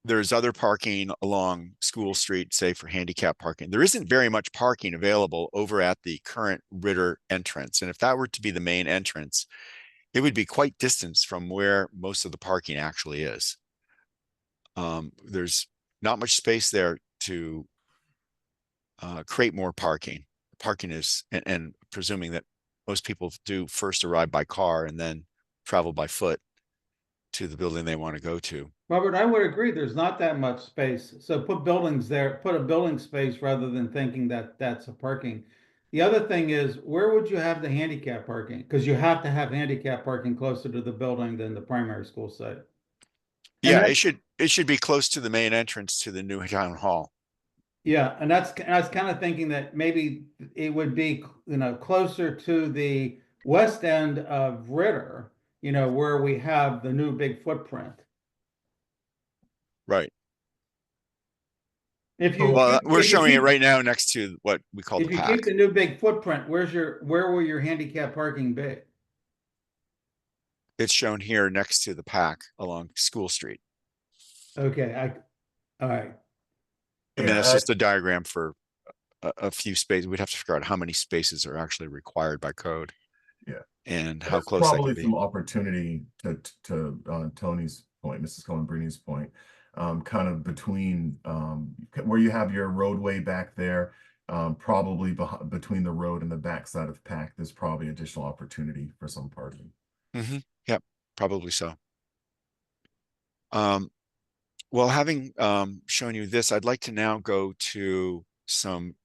there's other parking along School Street, say for handicap parking. There isn't very much parking available over at the current Ritter entrance. And if that were to be the main entrance, it would be quite distance from where most of the parking actually is. There's not much space there to create more parking. parking is, and presuming that most people do first arrive by car and then travel by foot to the building they want to go to. Robert, I would agree, there's not that much space, so put buildings there, put a building space rather than thinking that that's a parking. The other thing is, where would you have the handicap parking? Because you have to have handicap parking closer to the building than the primary school site. And Yeah, that- it should be close to the main entrance to the new town hall. Yeah, and I was kind of thinking that maybe it would be, closer to the west end of Ritter, where we have the new big footprint. Right. If you Well, keep- we're if you showing it keep- right now next to what we call the If you pack. keep the new big footprint, where will your handicap parking be? It's shown here next to the pack along School Street. Okay, all right. I mean, that's Yeah, just a diagram for a few spaces. We'd have to figure out how many spaces are actually required by code. Yeah. And how There's close that probably can some be. opportunity to Tony's point, Mrs. Colombrini's point, kind of between where you have your roadway back there, probably between the road and the backside of Pack, there's probably additional opportunity for some parking. Yep, probably so. Well, having shown you this, I'd like to now go to some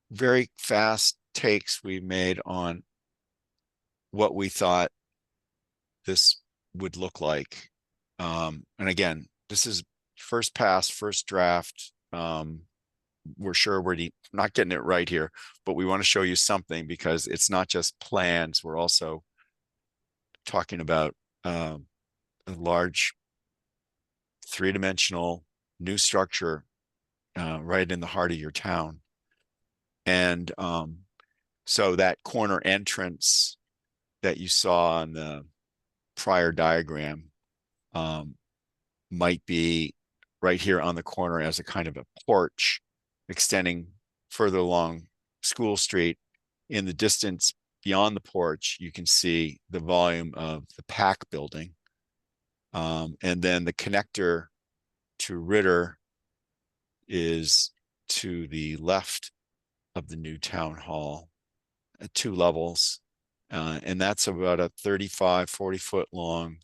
very fast takes we made on what we thought this would look like. And again, this is first pass, first draft. We're sure we're not getting it right here, but we want to show you something because it's not just plans. We're also talking about a large three-dimensional new structure right in the heart of your town. And so that corner entrance that you saw on the prior diagram might be right here on the corner as a kind of a porch extending further along School Street. In the distance beyond the porch, you can see the volume of the Pack building. And then the connector to Ritter is to the left of the new town hall at 2 levels. And that's about a 35, 40-foot long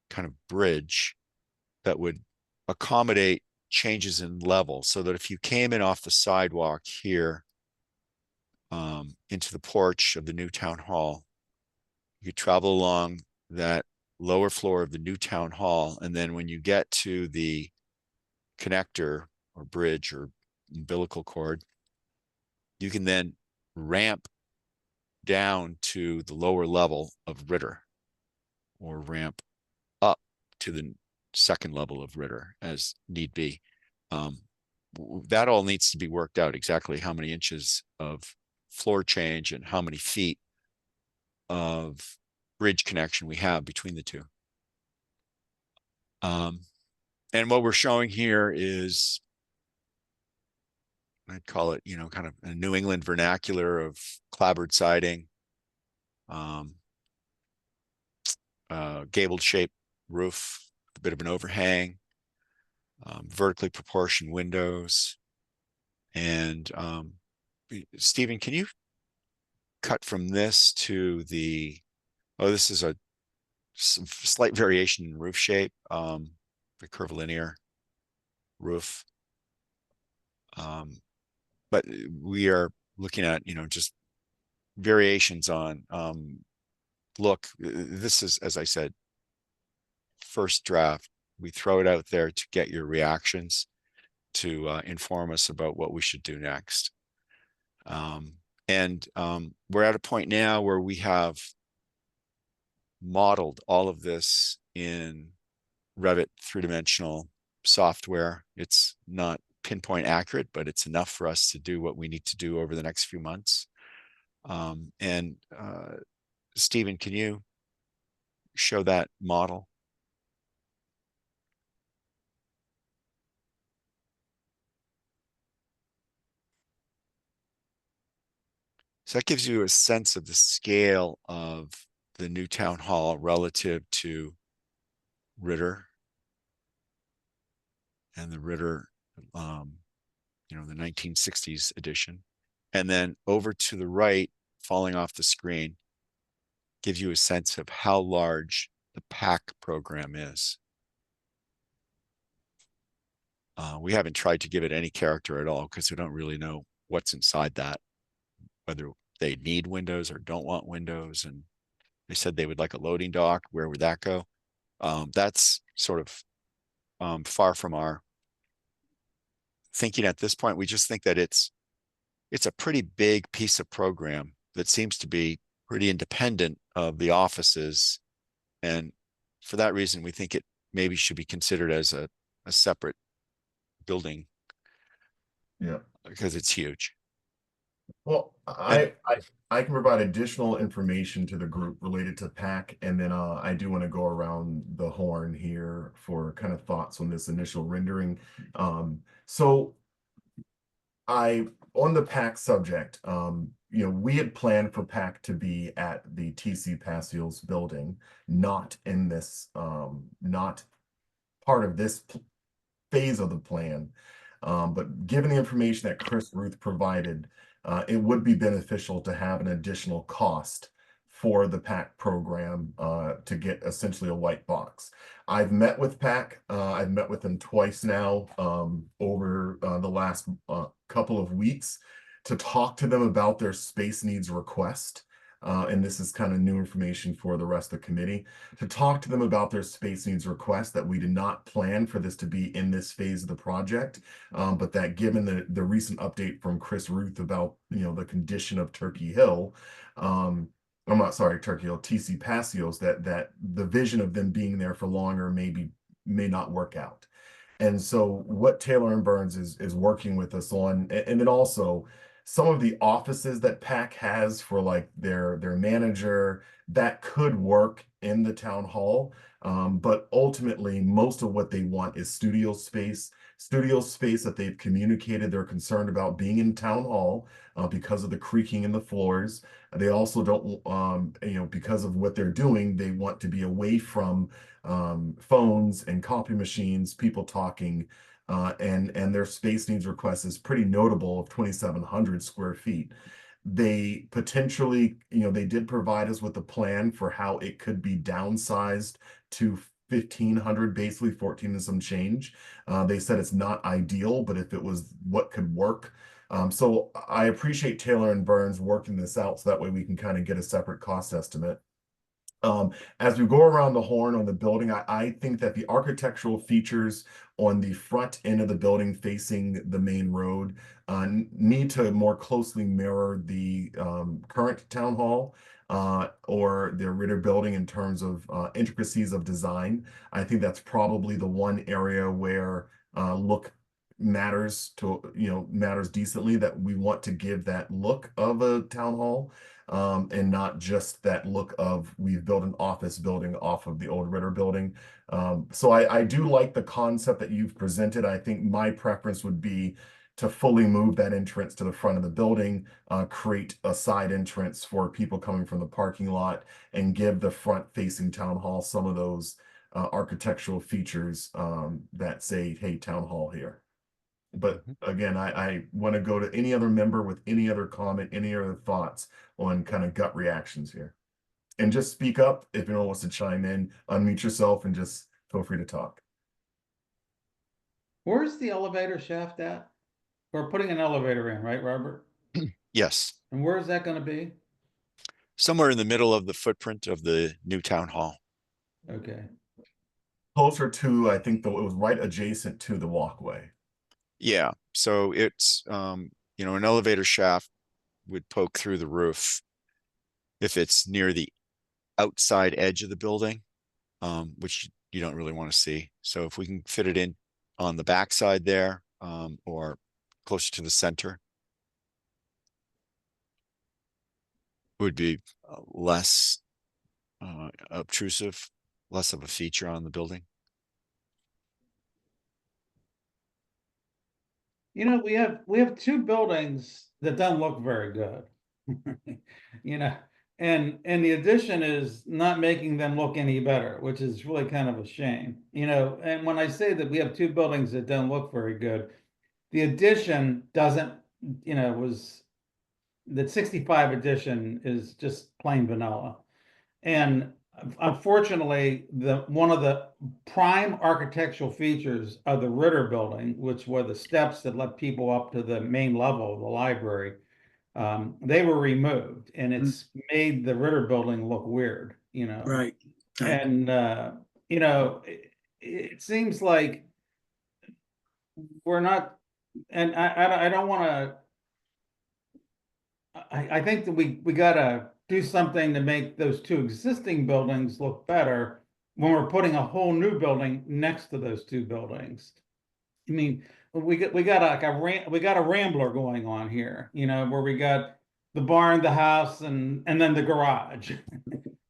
kind of bridge that would accommodate changes in level so that if you came in off the sidewalk here into the porch of the new town hall, you could travel along that lower floor of the new town hall. And then when you get to the connector or bridge or umbilical cord, you can then ramp down to the lower level of Ritter or ramp up to the second level of Ritter as need be. That all needs to be worked out exactly how many inches of floor change and how many feet of bridge connection we have between the two. And what we're showing here is, I'd call it, kind of a New England vernacular of clapboard siding, gabled shaped roof, a bit of an overhang, vertically proportioned windows. And Stephen, can you cut from this to the, this is a slight variation in roof shape, the curvilinear roof. But we are looking at, just variations on, look, this is, as I said, first draft. We throw it out there to get your reactions, to inform us about what we should do next. And we're at a point now where we have modeled all of this in Revit 3-dimensional software. It's not pinpoint accurate, but it's enough for us to do what we need to do over the next few months. And Stephen, can you show that model? So that gives you a sense of the scale of the new town hall relative to Ritter and the Ritter, the 1960s edition. And then over to the right, falling off the screen, gives you a sense of how large the PAC program is. We haven't tried to give it any character at all because we don't really know what's inside that, whether they need windows or don't want windows. And they said they would like a loading dock. Where would that go? That's sort of far from our thinking at this point. We just think that it's a pretty big piece of program that seems to be pretty independent of the offices. And for that reason, we think it maybe should be considered as a separate building. Yeah. Because it's huge. Well, I can provide additional information to the group related to PAC, and then I do want to go around the horn here for kind of thoughts on this initial rendering. So on the PAC subject, we had planned for PAC to be at the TC Passios building, not in this, not part of this phase of the plan. But given the information that Chris Ruth provided, it would be beneficial to have an additional cost for the PAC program to get essentially a white box. I've met with PAC. I've met with them twice now over the last couple of weeks to talk to them about their space needs request. And this is kind of new information for the rest of the committee, to talk to them about their space needs request, that we did not plan for this to be in this phase of the project, but that given the recent update from Chris Ruth about the condition of Turkey Hill, I'm not sorry, Turkey Hill, TC Passios, that the vision of them being there for longer may not work out. And so what Taylor and Burns is working with us on, and then also some of the offices that PAC has for like their manager, that could work in the town hall. But ultimately, most of what they want is studio space that they've communicated they're concerned about being in town hall because of the creaking in the floors. They also don't, because of what they're doing, they want to be away from phones and copy machines, people talking, and their space needs request is pretty notable of 2,700 square feet. They potentially, they did provide us with a plan for how it could be downsized to 1,500, basically 14 and some change. They said it's not ideal, but if it was what could work. So I appreciate Taylor and Burns working this out so that way we can kind of get a separate cost estimate. As we go around the horn on the building, I think that the architectural features on the front end of the building facing the main road need to more closely mirror the current town hall or the Ritter building in terms of intricacies of design. I think that's probably the one area where look matters decently, that we want to give that look of a town hall. And not just that look of we've built an office building off of the old Ritter building. So I do like the concept that you've presented. I think my preference would be to fully move that entrance to the front of the building, create a side entrance for people coming from the parking lot, and give the front facing town hall some of those architectural features that say, hey, town hall here. But again, I want to go to any other member with any other comment, any other thoughts on kind of gut reactions here. And just speak up if anyone wants to chime in, unmute yourself, and just feel free to talk. Where's the elevator shaft at? We're putting an elevator in, right, Robert? Yes. And where is that going to be? Somewhere in the middle of the footprint of the new town hall. Okay. Closer to, I think, though, it was right adjacent to the walkway. Yeah. So it's, an elevator shaft would poke through the roof if it's near the outside edge of the building, which you don't really want to see. So if we can fit it in on the backside there, or closer to the center, would be less obtrusive, less of a feature on the building. We have two buildings that don't look very good. And the addition is not making them look any better, which is really kind of a shame. And when I say that we have two buildings that don't look very good, the addition doesn't, was the 65 edition is just plain vanilla. And unfortunately, one of the prime architectural features of the Ritter building, which were the steps that led people up to the main level of the library, they were removed, and it's made the Ritter building look weird, you know. Right. And you know, it seems like we're not, and I don't want to. I think that we gotta do something to make those two existing buildings look better when we're putting a whole new building next to those two buildings. I mean, we got like we got a rambler going on here, you know, where we got the barn, the house, and then the garage,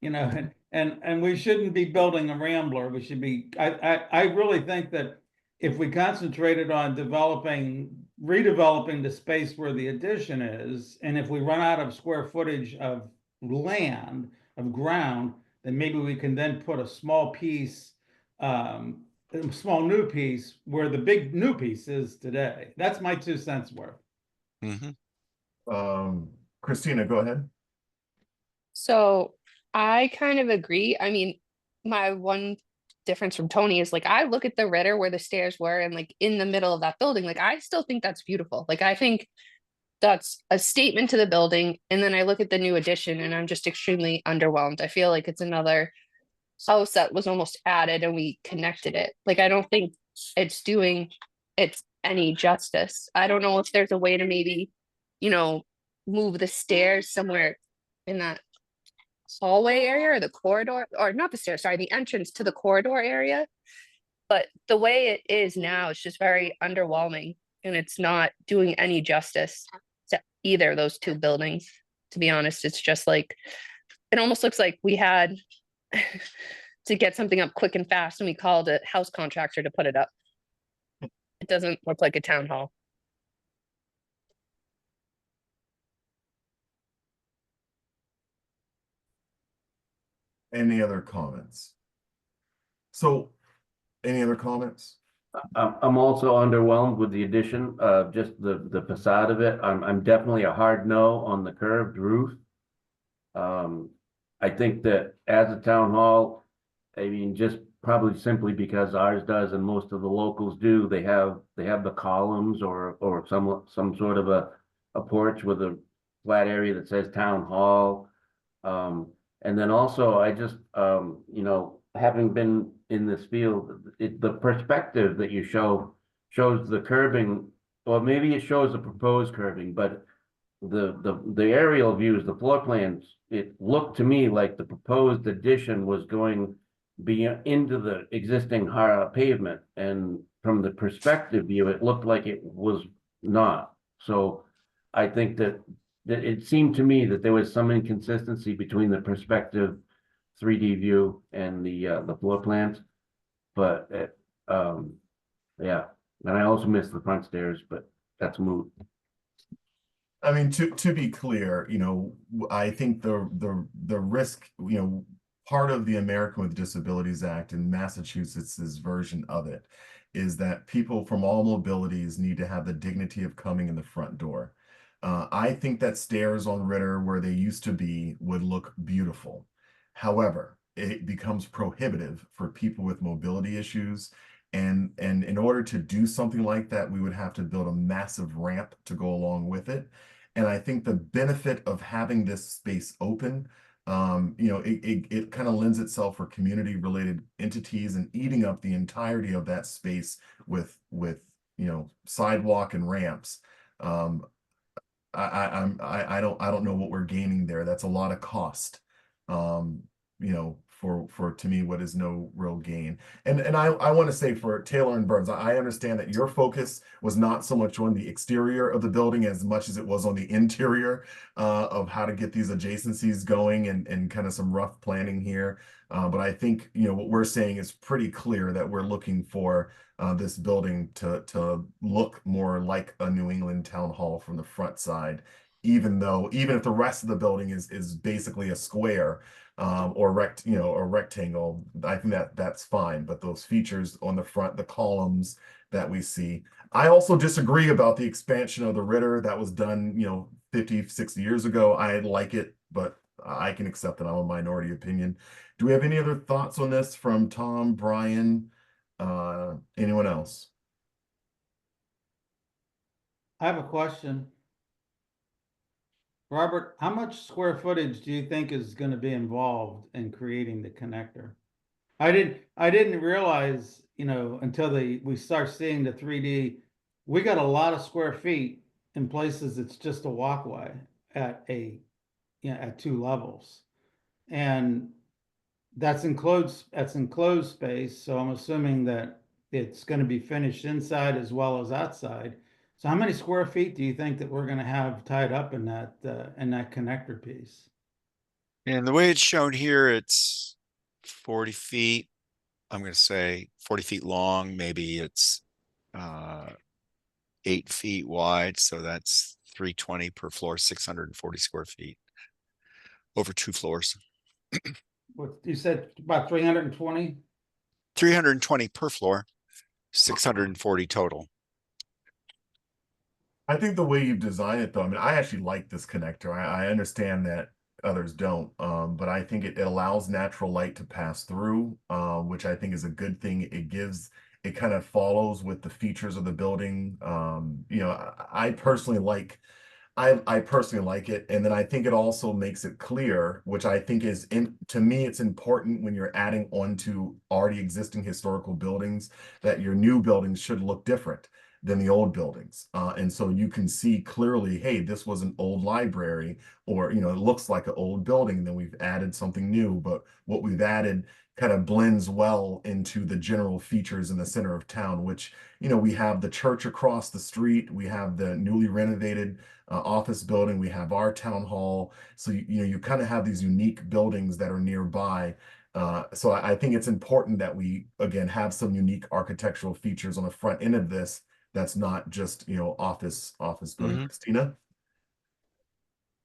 you know, and we shouldn't be building a rambler. We should be. I really think that if we concentrated on redeveloping the space where the addition is, and if we run out of square footage of land, of ground, then maybe we can then put a small piece, a small new piece where the big new piece is today. That's my 2 cents worth. Christina, go ahead. So I kind of agree. I mean, my one difference from Tony is like, I look at the Ritter where the stairs were and like in the middle of that building, like I still think that's beautiful. Like I think that's a statement to the building. And then I look at the new addition and I'm just extremely underwhelmed. I feel like it's another house that was almost added and we connected it. Like I don't think it's doing it any justice. I don't know if there's a way to maybe, you know, move the stairs somewhere in that hallway area or the corridor, or not the stairs, sorry, the entrance to the corridor area. But the way it is now, it's just very underwhelming and it's not doing any justice to either of those two buildings. To be honest, it's just like, it almost looks like we had to get something up quick and fast and we called a house contractor to put it up. It doesn't look like a town hall. Any other comments? So, any other comments? I'm also underwhelmed with the addition of just the facade of it. I'm definitely a hard no on the curved roof. I think that as a town hall, I mean, just probably simply because ours does and most of the locals do, they have the columns or some sort of a porch with a flat area that says town hall. And then also I just you know, having been in this field, the perspective that you shows the curving, or maybe it shows the proposed curving, but the aerial views, the floor plans, it looked to me like the proposed addition was going into the existing pavement, and from the perspective view, it looked like it was not. So I think that it seemed to me that there was some inconsistency between the perspective 3D view and the floor plans. But yeah, and I also missed the front stairs, but that's moot. I mean, to be clear, you know, I think the risk, you know, part of the American with Disabilities Act and Massachusetts's version of it is that people from all mobilities need to have the dignity of coming in the front door. I think that stairs on Ritter where they used to be would look beautiful. However, it becomes prohibitive for people with mobility issues. And in order to do something like that, we would have to build a massive ramp to go along with it. And I think the benefit of having this space open, you know, it kind of lends itself for community related entities and eating up the entirety of that space with you know, sidewalk and ramps. I don't know what we're gaining there. That's a lot of cost, you know, for to me what is no real gain. And I want to say for Taylor and Burns, I understand that your focus was not so much on the exterior of the building as much as it was on the interior of how to get these adjacencies going and kind of some rough planning here. But I think, you know, what we're saying is pretty clear that we're looking for this building to look more like a New England town hall from the front side, even if the rest of the building is basically a square or rectangle. I think that's fine. But those features on the front, the columns that we see. I also disagree about the expansion of the Ritter that was done, you know, 50, 60 years ago. I like it, but I can accept that I'm a minority opinion. Do we have any other thoughts on this from Tom, Brian, anyone else? I have a question. Robert, how much square footage do you think is going to be involved in creating the connector? I didn't realize, until we start seeing the 3D, we got a lot of square feet in places it's just a walkway at two levels. And that's enclosed space, so I'm assuming that it's going to be finished inside as well as outside. So how many square feet do you think that we're going to have tied up in that connector piece? And the way it's shown here, it's 40 feet. I'm going to say 40 feet long. Maybe it's 8 feet wide. So that's 320 per floor, 640 square feet over 2 floors. What you said, about 320? 320 per floor, 640 total. I think the way you've designed it, though, I mean, I actually like this connector. I understand that others don't, but I think it allows natural light to pass through, which I think is a good thing. It kind of follows with the features of the building. I personally like. I personally like it, and then I think it also makes it clear, which I think to me, it's important when you're adding on to already existing historical buildings, that your new buildings should look different than the old buildings. And so you can see clearly, hey, this was an old library, or, it looks like an old building, and then we've added something new, but what we've added kind of blends well into the general features in the center of town, which, we have the church across the street, we have the newly renovated office building, we have our town hall. So, you kind of have these unique buildings that are nearby. So I think it's important that we, again, have some unique architectural features on the front end of this. That's not just, office building. Mhm. Christina?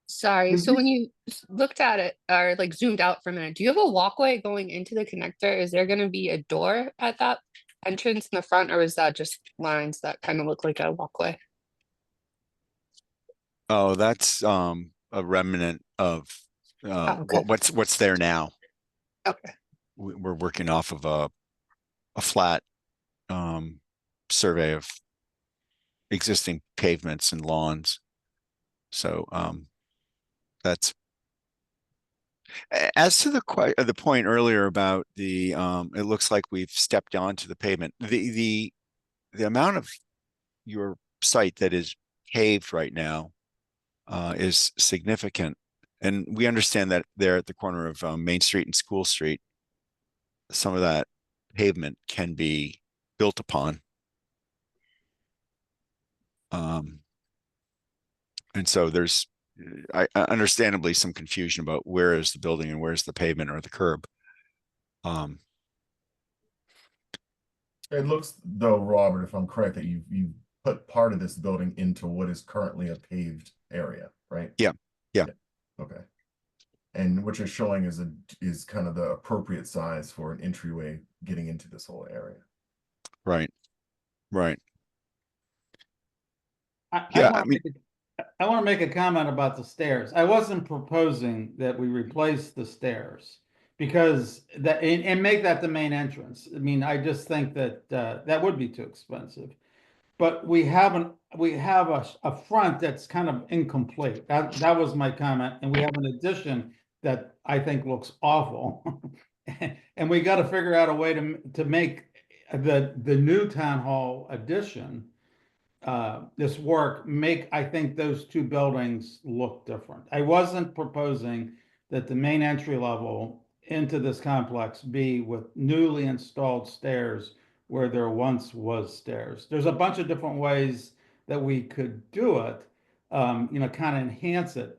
Sorry, so when you looked at it or like zoomed out for a minute, do you have a walkway going into the connector? Is there gonna be a door at that entrance in the front, or is that just lines that kind of look like a walkway? Oh, that's a remnant of Oh, okay. what's there now. Okay. We're working off of a flat survey of existing pavements and lawns. So that's as to the point earlier about it looks like we've stepped onto the pavement. The amount of your site that is paved right now is significant. And we understand that there at the corner of Main Street and School Street, some of that pavement can be built upon. And so there's understandably some confusion about where is the building and where's the pavement or the curb. It looks, though, Robert, if I'm correct, that you've put part of this building into what is currently a paved area, right? Yeah. Okay. And what you're showing is kind of the appropriate size for an entryway getting into this whole area. Right. I Yeah, want to make a comment about the stairs. I wasn't proposing that we replace the stairs because and make that the main entrance. I mean, I just think that that would be too expensive. But we have a front that's kind of incomplete. That was my comment, and we have an addition that I think looks awful. And we got to figure out a way to make the new town hall addition this work, I think those two buildings look different. I wasn't proposing that the main entry level into this complex be with newly installed stairs where there once was stairs. There's a bunch of different ways that we could do it, kind of enhance it,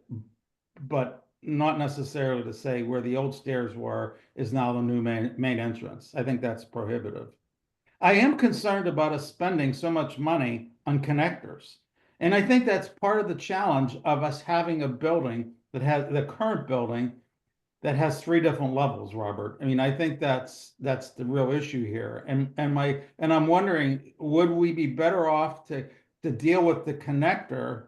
but not necessarily to say where the old stairs were is now the new main entrance. I think that's prohibitive. I am concerned about us spending so much money on connectors. And I think that's part of the challenge of us having a building that has the current building that has three different levels, Robert. I mean, I think that's the real issue here. And I'm wondering, would we be better off to deal with the connector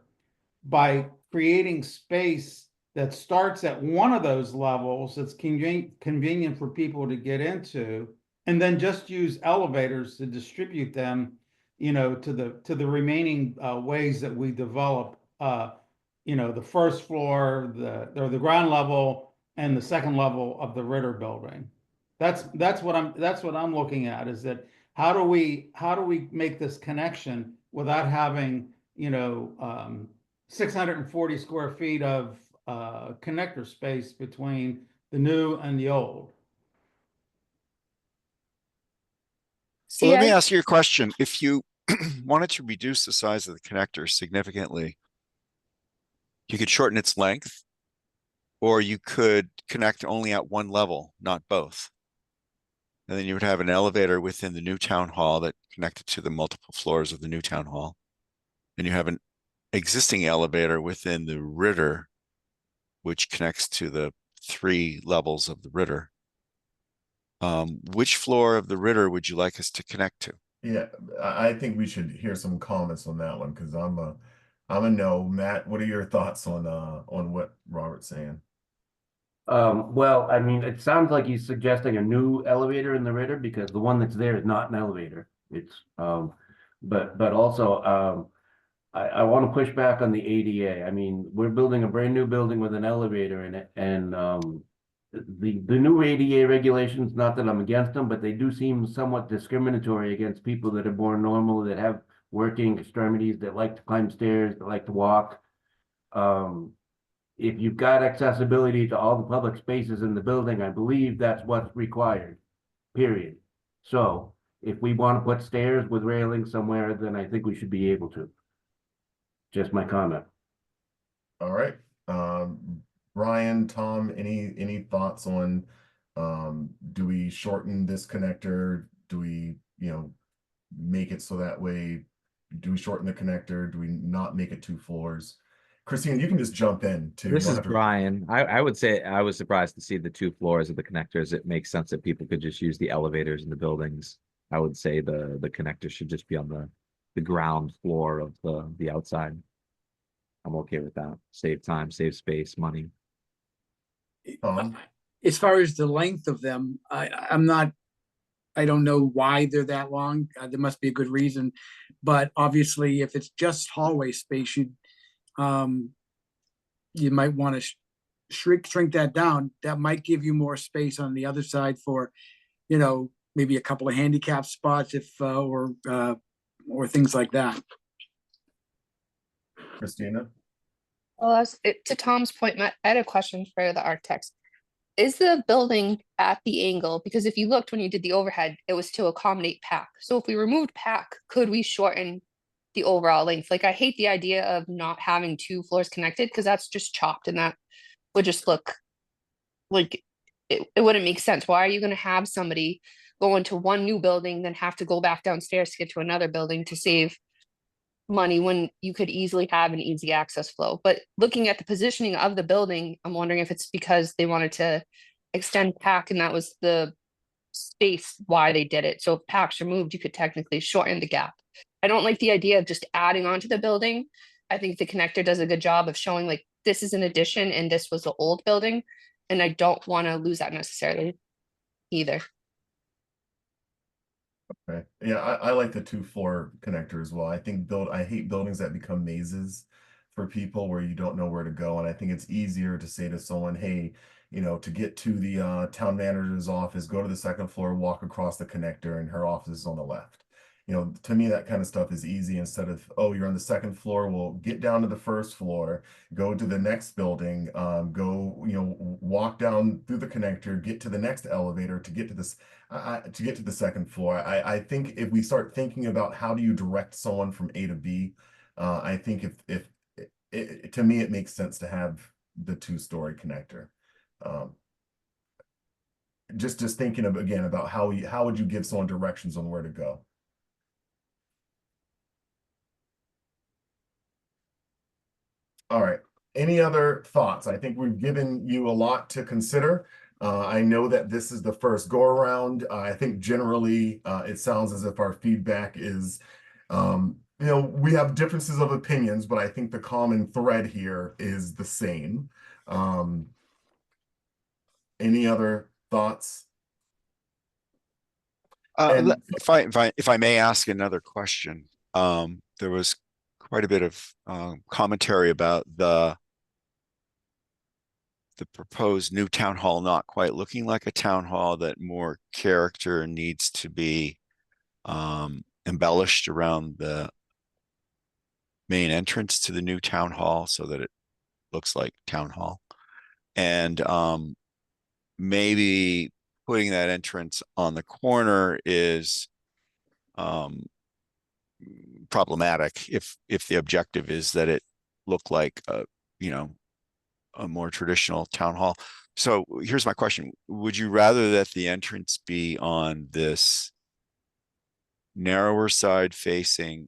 by creating space that starts at one of those levels that's convenient for people to get into, and then just use elevators to distribute them, you know, to the remaining ways that we develop, you know, the first floor, the ground level, and the second level of the Ritter building. That's what I'm looking at, is that how do we make this connection without having, you know, 640 square feet of connector space between the new and the old? Well, See, let me I, ask you a question. If you wanted to reduce the size of the connector significantly, you could shorten its length, or you could connect only at one level, not both. And then you would have an elevator within the new town hall that connected to the multiple floors of the new town hall. And you have an existing elevator within the Ritter, which connects to the 3 levels of the Ritter. Which floor of the Ritter would you like us to connect to? Yeah, I think we should hear some comments on that one, because I'm a no. Matt, what are your thoughts on what Robert's saying? Well, I mean, it sounds like he's suggesting a new elevator in the Ritter, because the one that's there is not an elevator. It's, but also, I want to push back on the ADA. I mean, we're building a brand new building with an elevator in it, and the new ADA regulations, not that I'm against them, but they do seem somewhat discriminatory against people that are born normal, that have working extremities, that like to climb stairs, that like to walk. If you've got accessibility to all the public spaces in the building, I believe that's what's required, period. So if we want to put stairs with railings somewhere, then I think we should be able to. Just my comment. All right. Brian, Tom, any thoughts on do we shorten this connector? Do we, you know, make it so that way? Do we shorten the connector? Do we not make it 2 floors? Christine, you can just jump in too. You This don't is have to- Brian. I would say I was surprised to see the 2 floors of the connectors. It makes sense that people could just use the elevators in the buildings. I would say the connector should just be on the ground floor of the outside. I'm okay with that. Save time, save space, money. As far as the length of them, I don't know why they're that long. There must be a good reason. But obviously, if it's just hallway space, you might want to shrink that down. That might give you more space on the other side for, you know, maybe a couple of handicap spots, if or things like that. Christina? well, to Tom's point, Matt, I had a question for the architects. Is the building at the angle? Because if you looked when you did the overhead, it was to accommodate PAC. So if we removed PAC, could we shorten the overall length? Like, I hate the idea of not having 2 floors connected, because that's just chopped, and that would just look like it wouldn't make sense. Why are you going to have somebody go into one new building, then have to go back downstairs to get to another building to save money, when you could easily have an easy access flow? But looking at the positioning of the building, I'm wondering if it's because they wanted to extend PAC and that was the space why they did it. So if PAC's removed, you could technically shorten the gap. I don't like the idea of just adding on to the building. I think the connector does a good job of showing, like, this is an addition and this was the old building. And I don't want to lose that necessarily either. Okay. Yeah, I like the 2 floor connector as well. I hate buildings that become mazes for people where you don't know where to go. And I think it's easier to say to someone, hey, you know, to get to the town manager's office, go to the 2nd floor, walk across the connector, and her office is on the left. You know, to me, that kind of stuff is easy, instead of, oh, you're on the 2nd floor. Well, get down to the 1st floor, go to the next building, go, you know, walk down through the connector, get to the next elevator to get to this, to get to the 2nd floor. I think if we start thinking about how do you direct someone from A to B, I think if to me, it makes sense to have the 2-story connector. Just thinking of, again, about how would you give someone directions on where to go? All right. Any other thoughts? I think we've given you a lot to consider. I know that this is the first go around. I think generally it sounds as if our feedback is you know, we have differences of opinions, but I think the common thread here is the same. Any other thoughts? And If I may ask another question, there was quite a bit of commentary about the proposed new town hall not quite looking like a town hall, that more character needs to be embellished around the main entrance to the new town hall so that it looks like town hall. And maybe putting that entrance on the corner is problematic if the objective is that it look like a, you know, a more traditional town hall. So here's my question. Would you rather that the entrance be on this narrower side facing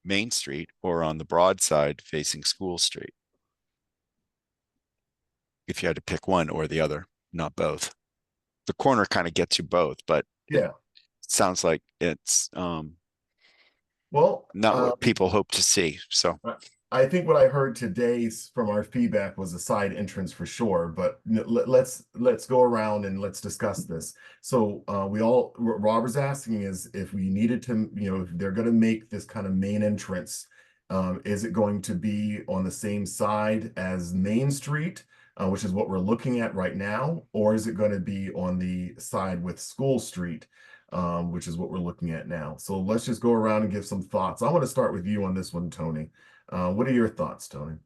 Main Street or on the broad side facing School Street? If you had to pick one or the other, not both. The corner kind of gets you both, but yeah, it sounds like it's well, not what people hope to see. So I think what I heard today from our feedback was a side entrance for sure, but let's go around and let's discuss this. So what Robert's asking is if we needed to, you know, if they're going to make this kind of main entrance, is it going to be on the same side as Main Street, which is what we're looking at right now, or is it going to be on the side with School Street, which is what we're looking at now? So let's just go around and give some thoughts. I want to start with you on this one, Tony. What are your thoughts, Tony?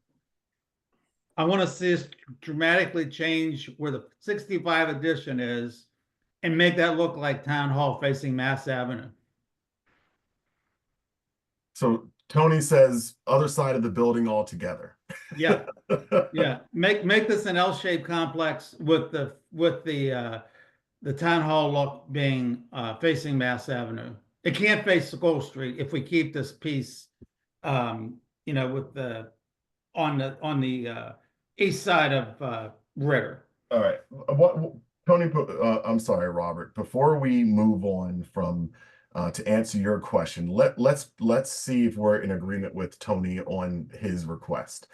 I want to see us dramatically change where the 65 edition is and make that look like Town Hall facing Mass Avenue. So Tony says other side of the building altogether. Yeah, yeah. Make this an L-shaped complex with the town hall look being facing Mass Avenue. It can't face School Street if we keep this piece, you know, with the on the east side of Ritter. All right. What Tony? I'm sorry, Robert. Before we move on from to answer your question, let's see if we're in agreement with Tony on his request.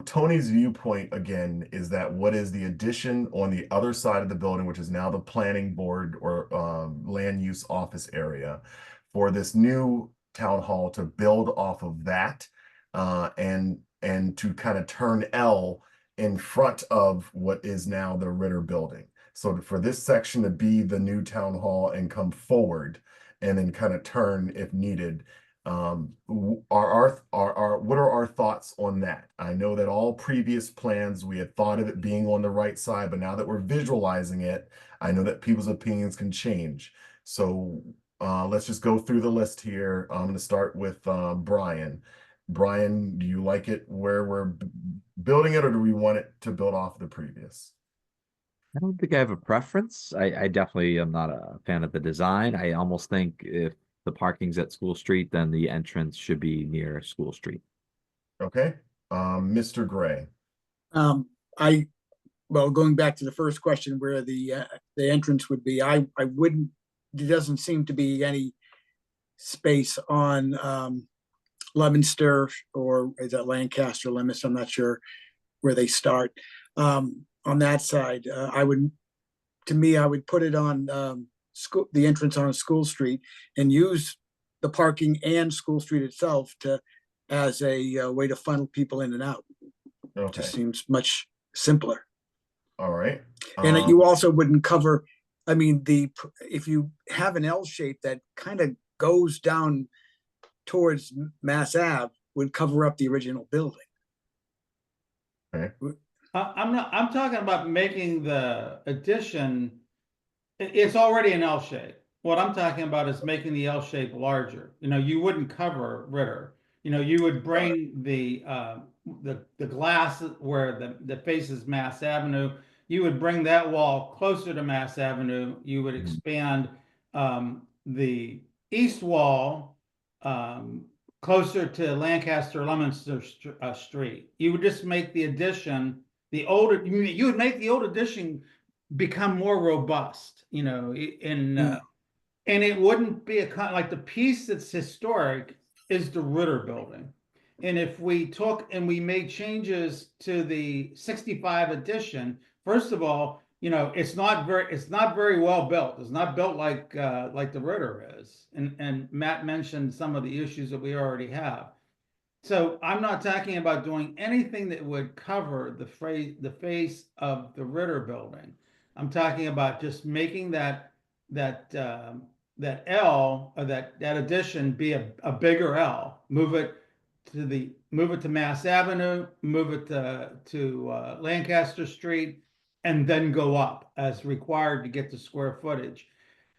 Tony's viewpoint again is that what is the addition on the other side of the building, which is now the planning board or land use office area, for this new town hall to build off of that, and to kind of turn L in front of what is now the Ritter building. So for this section to be the new town hall and come forward and then kind of turn if needed, what are our thoughts on that? I know that all previous plans, we had thought of it being on the right side, but now that we're visualizing it, I know that people's opinions can change. So let's just go through the list here. I'm going to start with Brian. Brian, do you like it where we're building it, or do we want it to build off the previous? I don't think I have a preference. I definitely am not a fan of the design. I almost think if the parking's at School Street, then the entrance should be near School Street. Okay. Mr. Gray. Well, going back to the first question where the entrance would be, I wouldn't, there doesn't seem to be any space on Leominster, or is that Lancaster limits? I'm not sure where they start. On that side, I would put it on the entrance on School Street and use the parking and School Street itself as a way to funnel people in and out. Okay. Just seems much simpler. All right. And you also wouldn't cover, I mean, if you have an L shape that kind of goes down towards Mass Ave, would cover up the original building. Okay. I'm talking about making the addition, it's already an L shape. What I'm talking about is making the L shape larger. You know, you wouldn't cover Ritter. You know, you would bring the glass where the faces Mass Avenue, you would bring that wall closer to Mass Avenue. You would expand the east wall closer to Lancaster Leominster Street. You would just make the addition, you would make the old addition become more robust, you know, and it wouldn't be like the piece that's historic is the Ritter Building. And if we took and we made changes to the 65 edition, first of all, you know, it's not very well built. It's not built like the Ritter is. And Matt mentioned some of the issues that we already have. So I'm not talking about doing anything that would cover the face of the Ritter Building. I'm talking about just making that that L or that addition be a bigger L. Move it to Mass Avenue, move it to Lancaster Street, and then go up as required to get the square footage.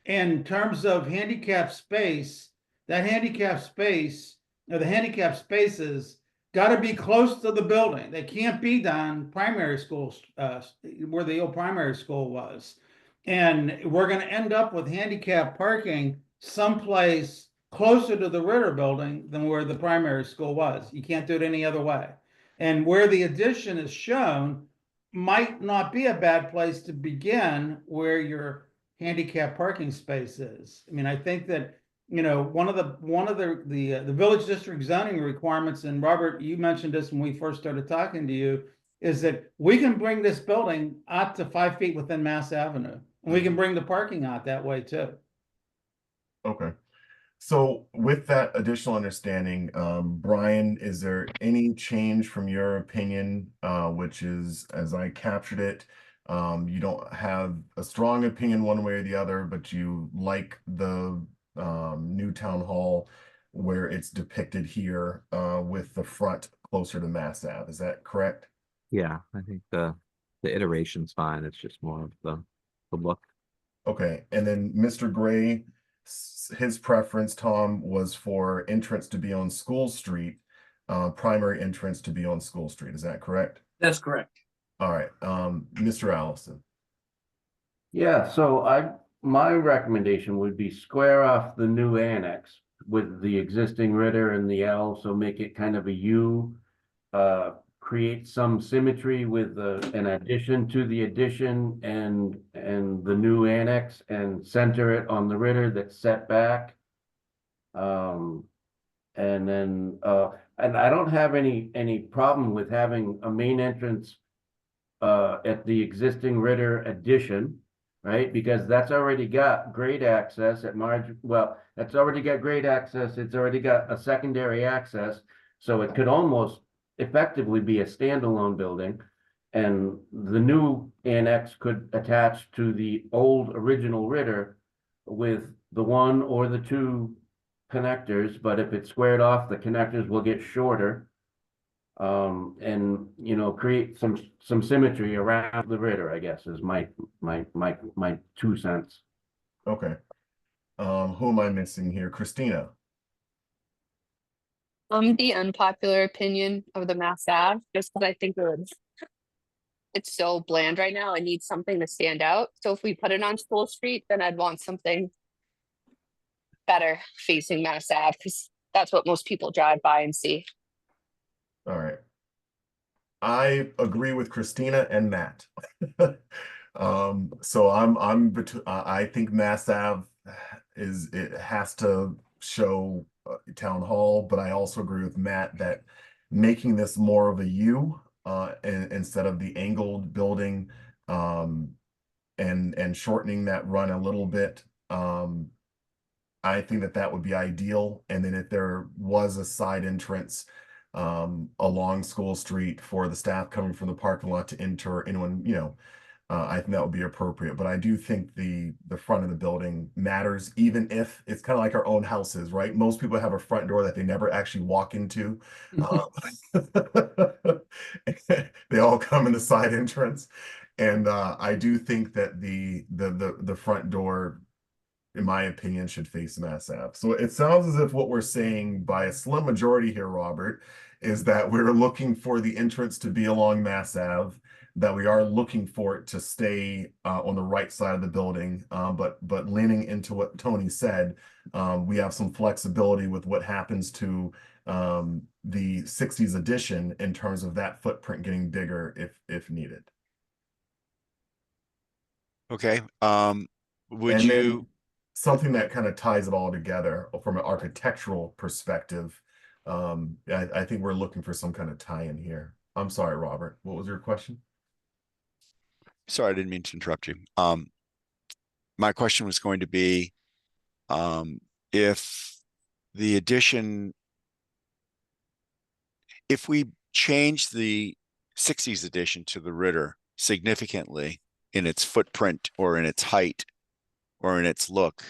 In terms of handicap space, that handicap space, or the handicap spaces, got to be close to the building. They can't be down primary school, where the old primary school was. And we're going to end up with handicap parking someplace closer to the Ritter Building than where the primary school was. You can't do it any other way. And where the addition is shown might not be a bad place to begin where your handicap parking spaces. I mean, I think that, you know, one of the village district zoning requirements, and Robert, you mentioned this when we first started talking to you, is that we can bring this building out to 5 feet within Mass Avenue. And we can bring the parking out that way too. Okay. So with that additional understanding, Brian, is there any change from your opinion, which is, as I captured it, you don't have a strong opinion one way or the other, but you like the new town hall where it's depicted here with the front closer to Mass Ave. Is that correct? Yeah, I think the iteration's fine. It's just more of the look. Okay, and then Mr. Gray, his preference, Tom, was for entrance to be on School Street, primary entrance to be on School Street. Is that correct? That's correct. All right, Mr. Allison. Yeah, so my recommendation would be square off the new annex with the existing Ritter and the L, so make it kind of a U. Create some symmetry with an addition to the addition and the new annex, and center it on the Ritter that's set back. And then and I don't have any problem with having a main entrance at the existing Ritter addition, right? Because that's already got grade access at that's already got grade access. It's already got a secondary access, so it could almost effectively be a standalone building, and the new annex could attach to the old original Ritter with the one or the two connectors, but if it's squared off, the connectors will get shorter. And you know, create some symmetry around the Ritter, I guess, is my 2 cents. Okay. Who am I missing here? Christina. The unpopular opinion of the Mass Ave, just because I think it's so bland right now. I need something to stand out. So if we put it on School Street, then I'd want something better facing Mass Ave, because that's what most people drive by and see. All right. I agree with Christina and Matt. So I think Mass Ave it has to show town hall, but I also agree with Matt that making this more of a U instead of the angled building and shortening that run a little bit, I think that would be ideal. And then if there was a side entrance along School Street for the staff coming from the parking lot to enter, anyone, you know, I think that would be appropriate. But I do think the front of the building matters, even if it's kind of like our own houses, right? Most people have a front door that they never actually walk into. They all come in the side entrance. And I do think that the front door, in my opinion, should face Mass Ave. So it sounds as if what we're saying by a slim majority here, Robert, is that we're looking for the entrance to be along Mass Ave, that we are looking for it to stay on the right side of the building, but leaning into what Tony said, we have some flexibility with what happens to the 60s edition in terms of that footprint getting bigger if needed. Okay. Would And you something that kind of ties it all together from an architectural perspective. I think we're looking for some kind of tie-in here. I'm sorry, Robert, what was your question? Sorry, I didn't mean to interrupt you. My question was going to be, if the addition, if we change the 60s edition to the Ritter significantly in its footprint or in its height or in its look,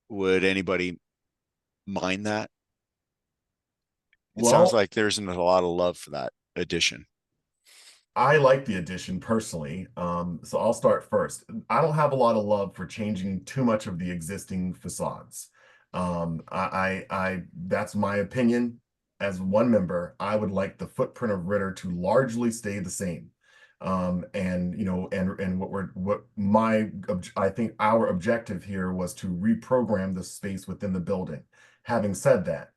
would anybody mind that? It sounds Well, like there isn't a lot of love for that addition. I like the addition personally. So I'll start first. I don't have a lot of love for changing too much of the existing facades. That's my opinion. As one member, I would like the footprint of Ritter to largely stay the same. And you know, and I think our objective here was to reprogram the space within the building. Having said that,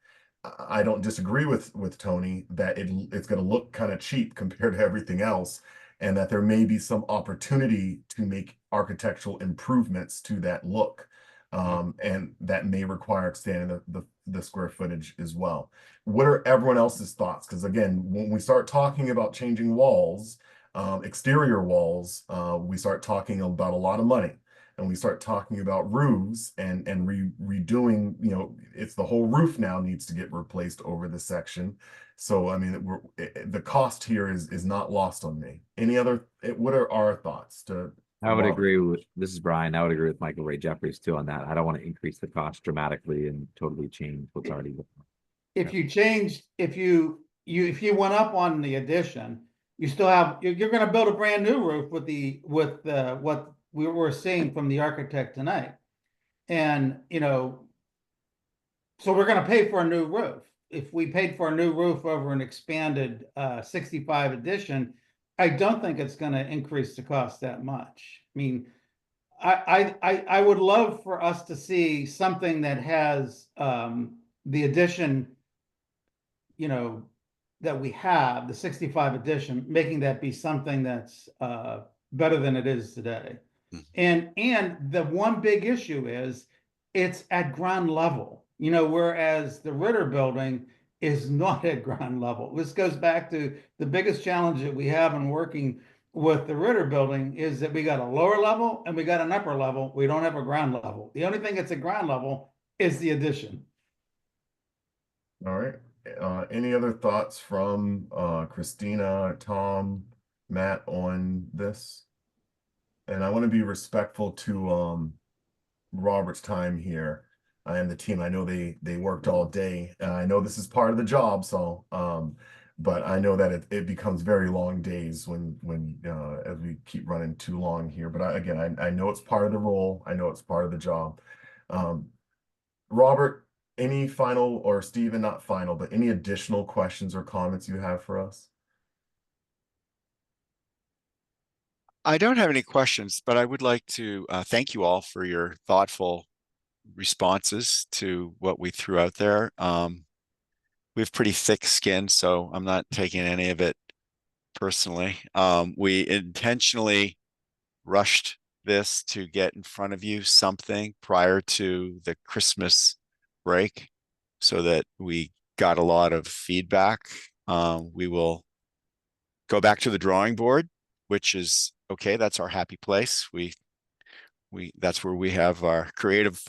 I don't disagree with Tony that it's going to look kind of cheap compared to everything else, and that there may be some opportunity to make architectural improvements to that look, and that may require expanding the square footage as well. What are everyone else's thoughts? Because again, when we start talking about changing walls, exterior walls, we start talking about a lot of money. And we start talking about roofs and redoing, you know, it's the whole roof now needs to get replaced over the section. So I mean, the cost here is not lost on me. What are our thoughts to I would Robert? agree with, this is Brian, I would agree with Michael Ray Jeffries too on that. I don't want to increase the cost dramatically and totally change what's already there. If you changed, if you went up on the addition, you still have, you're gonna build a brand new roof with what we were seeing from the architect tonight. And, you know, so we're gonna pay for a new roof. If we paid for a new roof over an expanded 65 edition, I don't think it's gonna increase the cost that much. I mean, I would love for us to see something that has the addition, you know, that we have, the 65 edition, making that be something that's better than it is today. And the one big issue is it's at ground level, you know, whereas the Ritter building is not at ground level. This goes back to the biggest challenge that we have in working with the Ritter building is that we got a lower level and we got an upper level. We don't have a ground level. The only thing that's at ground level is the addition. All right. Any other thoughts from Christina, Tom, Matt on this? And I want to be respectful to Robert's time here and the team. I know they worked all day, and I know this is part of the job. So, but I know that it becomes very long days when as we keep running too long here. But I know it's part of the role. I know it's part of the job. Robert, any final, or Stephen, not final, but any additional questions or comments you have for us? I don't have any questions, but I would like to thank you all for your thoughtful responses to what we threw out there. We have pretty thick skin, so I'm not taking any of it personally. We intentionally rushed this to get in front of you something prior to the Christmas break so that we got a lot of feedback. We will go back to the drawing board, which is okay. That's our happy place. That's where we have our creative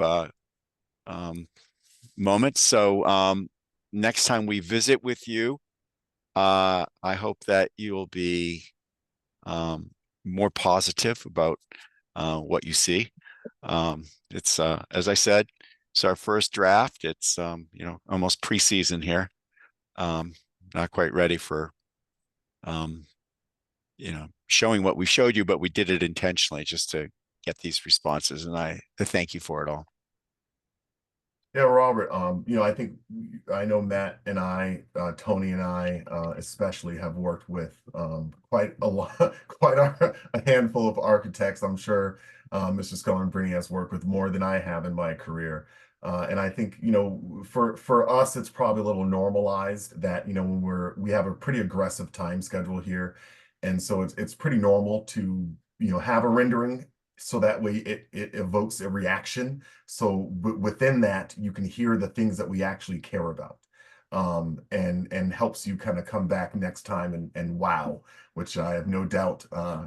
moments. So next time we visit with you, I hope that you'll be more positive about what you see. It's as I said, it's our first draft. It's you know, almost preseason here. Not quite ready for you know, showing what we showed you, but we did it intentionally just to get these responses, and I thank you for it all. Yeah, Robert, you know, I know Matt and I, Tony and I, especially have worked with quite a lot, a handful of architects. I'm sure Mr. Scullenbrini has worked with more than I have in my career. And I think, you know, for us, it's probably a little normalized that, you know, when we have a pretty aggressive time schedule here. And so it's pretty normal to, you know, have a rendering so that way it evokes a reaction. So within that, you can hear the things that we actually care about. And helps you kind of come back next time and wow, which I have no doubt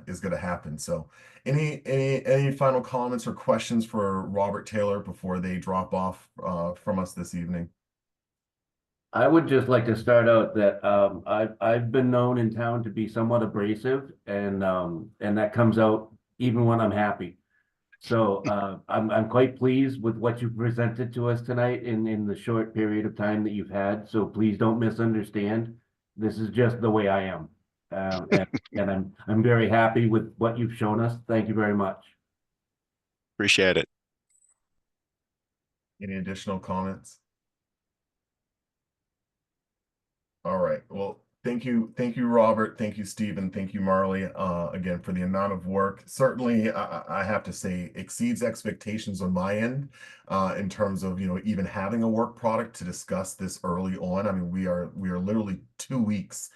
is going to happen. So any final comments or questions for Robert Taylor before they drop off from us this evening? I would just like to start out that I've been known in town to be somewhat abrasive, and that comes out even when I'm happy. So I'm quite pleased with what you presented to us tonight in the short period of time that you've had. So please don't misunderstand. This is just the way I am, and I'm very happy with what you've shown us. Thank you very much. Appreciate it. Any additional comments? All right. Well, thank you, Robert. Thank you, Stephen. Thank you, Marley. Again, for the amount of work. Certainly, I have to say, exceeds expectations on my end, in terms of even having a work product to discuss this early on. I mean, we are literally 2 weeks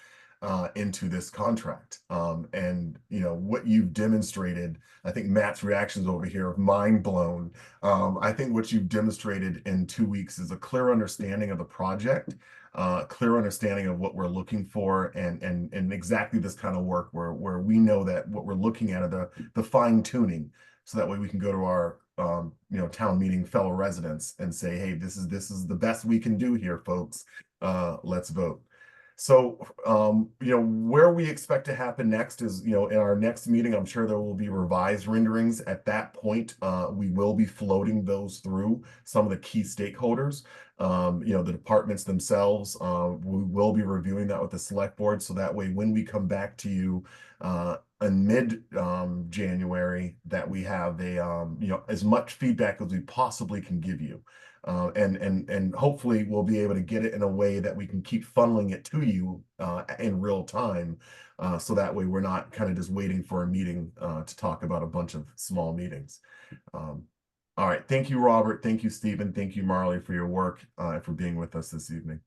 into this contract, and what you've demonstrated. I think Matt's reactions over here of mind blown. I think what you've demonstrated in 2 weeks is a clear understanding of the project. Clear understanding of what we're looking for, and exactly this kind of work where we know that what we're looking at are the fine tuning, so that way we can go to our town meeting fellow residents and say, hey, this is the best we can do here, folks. Let's vote. So where we expect to happen next is in our next meeting, I'm sure there will be revised renderings. At that point, we will be floating those through some of the key stakeholders. The departments themselves. We will be reviewing that with the select board, so that way when we come back to you in mid January, that we have a as much feedback as we possibly can give you. And hopefully we'll be able to get it in a way that we can keep funneling it to you in real time, so that way we're not kind of just waiting for a meeting to talk about a bunch of small meetings. All right. Thank you, Robert. Thank you, Stephen. Thank you, Marley, for your work and for being with us this evening.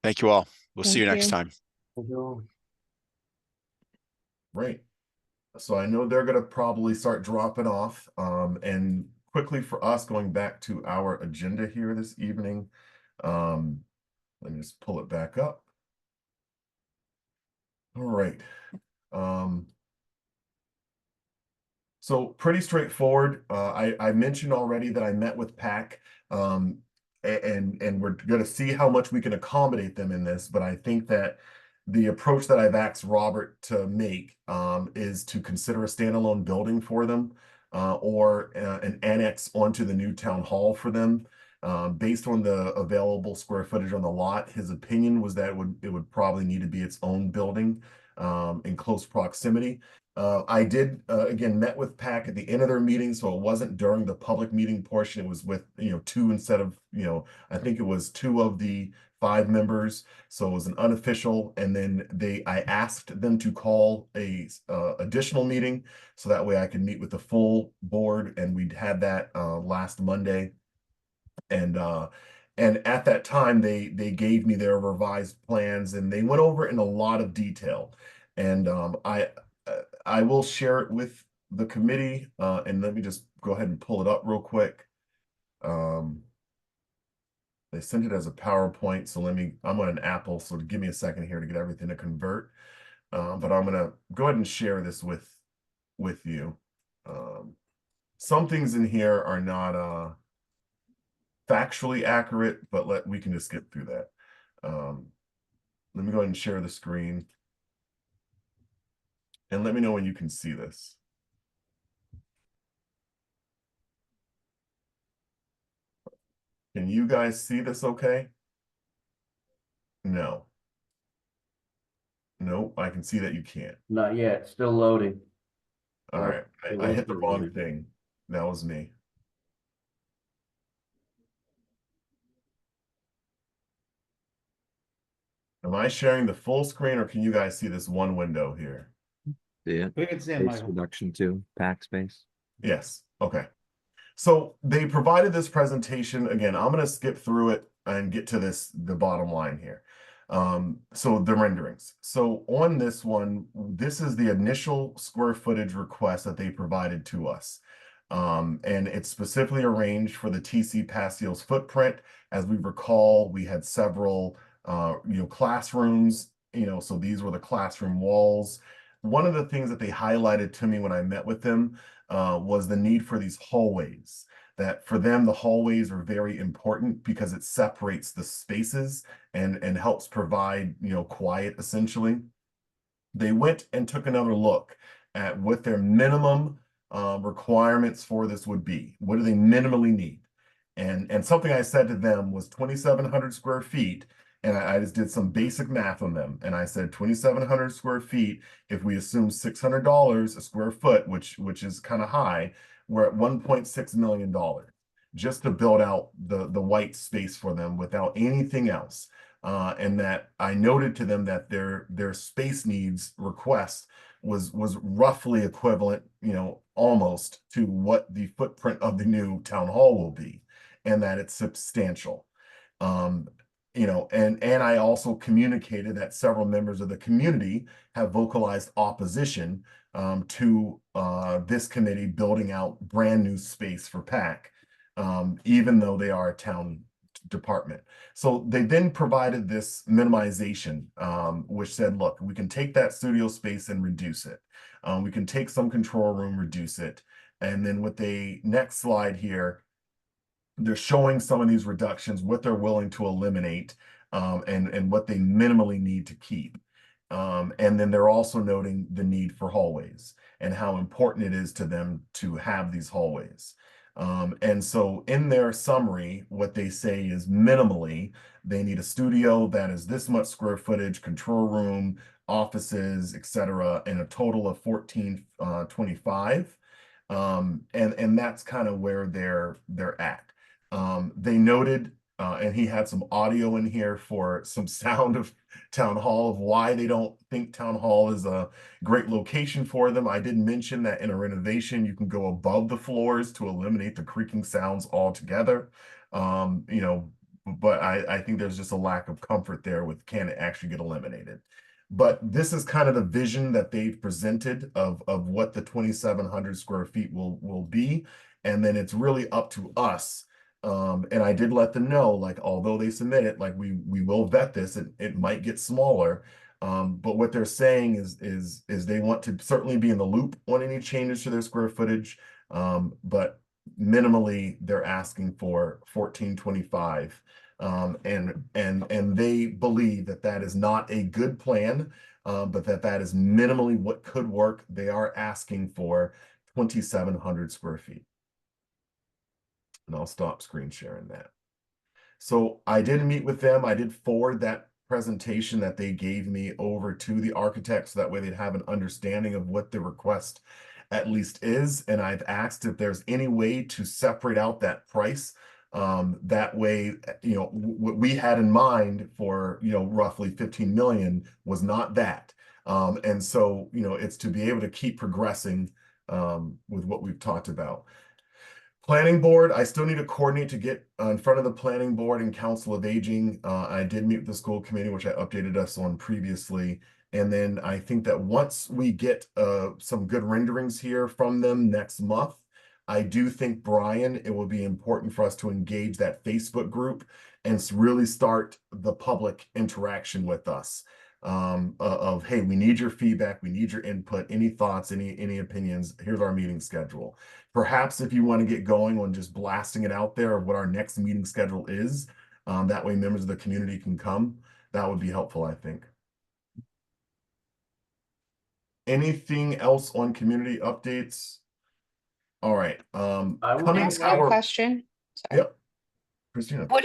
Thank you all. We'll see you Thank next you. time. Right. So I know they're going to probably start dropping off. And quickly for us, going back to our agenda here this evening, let me just pull it back up. All right. So pretty straightforward. I mentioned already that I met with PAC, and we're going to see how much we can accommodate them in this. But I think that the approach that I've asked Robert to make is to consider a standalone building for them, or an annex onto the new town hall for them. Based on the available square footage on the lot, his opinion was that it would probably need to be its own building in close proximity. I did again met with PAC at the end of their meeting, so it wasn't during the public meeting portion. It was with two instead of I think it was 2 of the 5 members, so it was an unofficial. And then I asked them to call a additional meeting, so that way I could meet with the full board, and we'd had that last Monday. And at that time they gave me their revised plans, and they went over it in a lot of detail. And I will share it with the committee, and let me just go ahead and pull it up real quick. They sent it as a PowerPoint, so I'm on an Apple, so give me a second here to get everything to convert. But I'm gonna go ahead and share this with you. Some things in here are not factually accurate, but we can just skip through that. Let me go ahead and share the screen. And let me know when you can see this. Can you guys see this okay? No. Nope, I can see that you can't. Not yet, still loading. All right, it I was hit the still wrong loading. thing. That was me. Am I sharing the full screen, or can you guys see this one window here? Yeah. We can see it, Space Michael. reduction too, pack space. Yes, okay. So they provided this presentation. Again, I'm going to skip through it and get to the bottom line here. So the renderings. So on this one, this is the initial square footage request that they provided to us. And it's specifically arranged for the TC Pasio's footprint. As we recall, we had several, classrooms, so these were the classroom walls. One of the things that they highlighted to me when I met with them was the need for these hallways. That for them, the hallways are very important because it separates the spaces and helps provide, quiet essentially. They went and took another look at what their minimum requirements for this would be. What do they minimally need? And something I said to them was 2,700 square feet. And I just did some basic math on them. And I said 2,700 square feet, if we assume $600 a square foot, which is kind of high, we're at $1.6 million just to build out the white space for them without anything else. And that I noted to them that their space needs request was roughly equivalent, almost to what the footprint of the new town hall will be, and that it's substantial. And I also communicated that several members of the community have vocalized opposition to this committee building out brand new space for PAC, even though they are a town department. So they then provided this minimization, which said, look, we can take that studio space and reduce it. We can take some control room, reduce it. And then with the next slide here, they're showing some of these reductions, what they're willing to eliminate, and what they minimally need to keep. And then they're also noting the need for hallways and how important it is to them to have these hallways. And so in their summary, what they say is minimally, they need a studio that is this much square footage, control room, offices, etc., and a total of 1425. And that's kind of where they're at. They noted, and he had some audio in here for some sound of town hall of why they don't think town hall is a great location for them. I did mention that in a renovation, you can go above the floors to eliminate the creaking sounds altogether. But I think there's just a lack of comfort there with can it actually get eliminated. But this is kind of the vision that they've presented of what the 2,700 square feet will be. And then it's really up to us. And I did let them know, like, although they submit it, like we will vet this, it might get smaller. But what they're saying is they want to certainly be in the loop on any changes to their square footage. But minimally, they're asking for 1425. And they believe that is not a good plan, but that is minimally what could work. They are asking for 2,700 square feet. And I'll stop screen sharing that. So I did meet with them. I did forward that presentation that they gave me over to the architects. So that way they'd have an understanding of what the request at least is. And I've asked if there's any way to separate out that price. That way, what we had in mind for, roughly 15 million was not that. And so, it's to be able to keep progressing with what we've talked about. Planning board, I still need to coordinate to get in front of the planning board and council of aging. I did meet with the school committee, which I updated us on previously. And then I think that once we get some good renderings here from them next month, I do think, Brian, it will be important for us to engage that Facebook group and really start the public interaction with us. Of hey, we need your feedback, we need your input, any thoughts, any opinions. Here's our meeting schedule. Perhaps if you want to get going on just blasting it out there of what our next meeting schedule is, that way members of the community can come. That would be helpful, I think. Anything else on community updates? All right. I would Can I Coming ask one our question? Sorry. Yep, Christina. What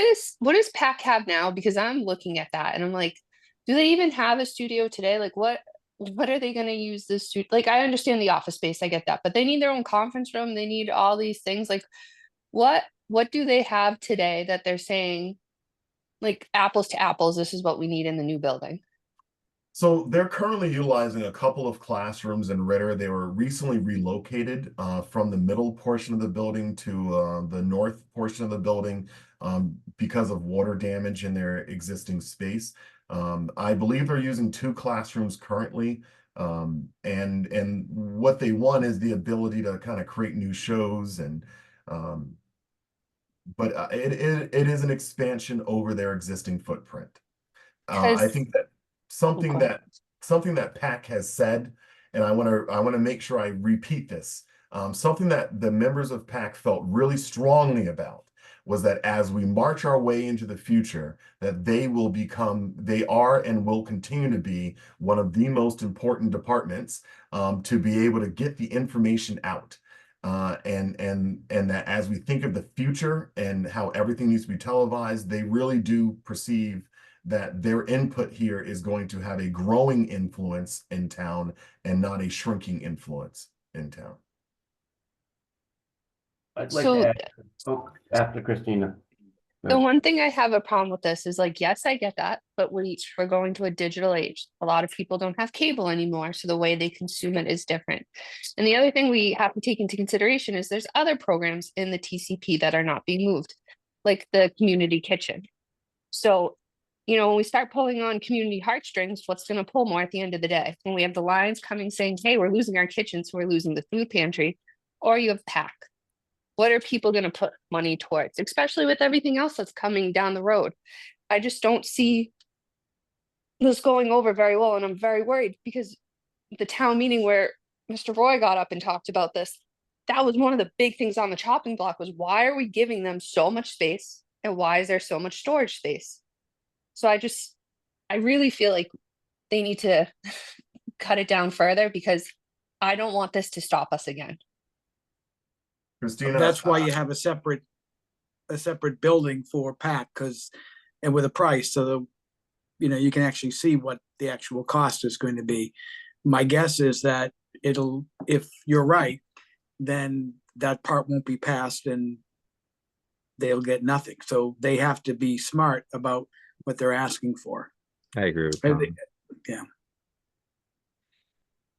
does PAC have now? Because I'm looking at that and I'm like, do they even have a studio today? Like what are they gonna use this studio? Like I understand the office space, I get that, but they need their own conference room, they need all these things. Like what do they have today that they're saying, like apples to apples, this is what we need in the new building? So they're currently utilizing a couple of classrooms in Ritter. They were recently relocated from the middle portion of the building to the north portion of the building because of water damage in their existing space. I believe they're using 2 classrooms currently. And what they want is the ability to kind of create new shows and but it is an expansion over their existing footprint. I Because think that something okay. that something that PAC has said, and I want to make sure I repeat this. Something that the members of PAC felt really strongly about was that as we march our way into the future, that they are and will continue to be one of the most important departments to be able to get the information out. And that as we think of the future and how everything needs to be televised, they really do perceive that their input here is going to have a growing influence in town and not a shrinking influence in town. I'd like to So add, oh, after Christina. the one thing I have a problem with this is like, yes, I get that, but we're going to a digital age. A lot of people don't have cable anymore, so the way they consume it is different. And the other thing we have to take into consideration is there's other programs in the TCP that are not being moved, like the community kitchen. So, when we start pulling on community heartstrings, what's going to pull more at the end of the day? When we have the lines coming saying, hey, we're losing our kitchen, so we're losing the food pantry, or you have PAC. What are people going to put money towards, especially with everything else that's coming down the road? I just don't see this going over very well. And I'm very worried because the town meeting where Mr. Roy got up and talked about this, that was one of the big things on the chopping block was why are we giving them so much space and why is there so much storage space? So I really feel like they need to cut it down further because I don't want this to stop us again. Christina, That's why you have a separate building for PAC and with a price, so you can actually see what the actual cost is going to be. My guess is that if you're right, then that part won't be passed and they'll get nothing. So they have to be smart about what they're asking for. I agree with Tom. Yeah.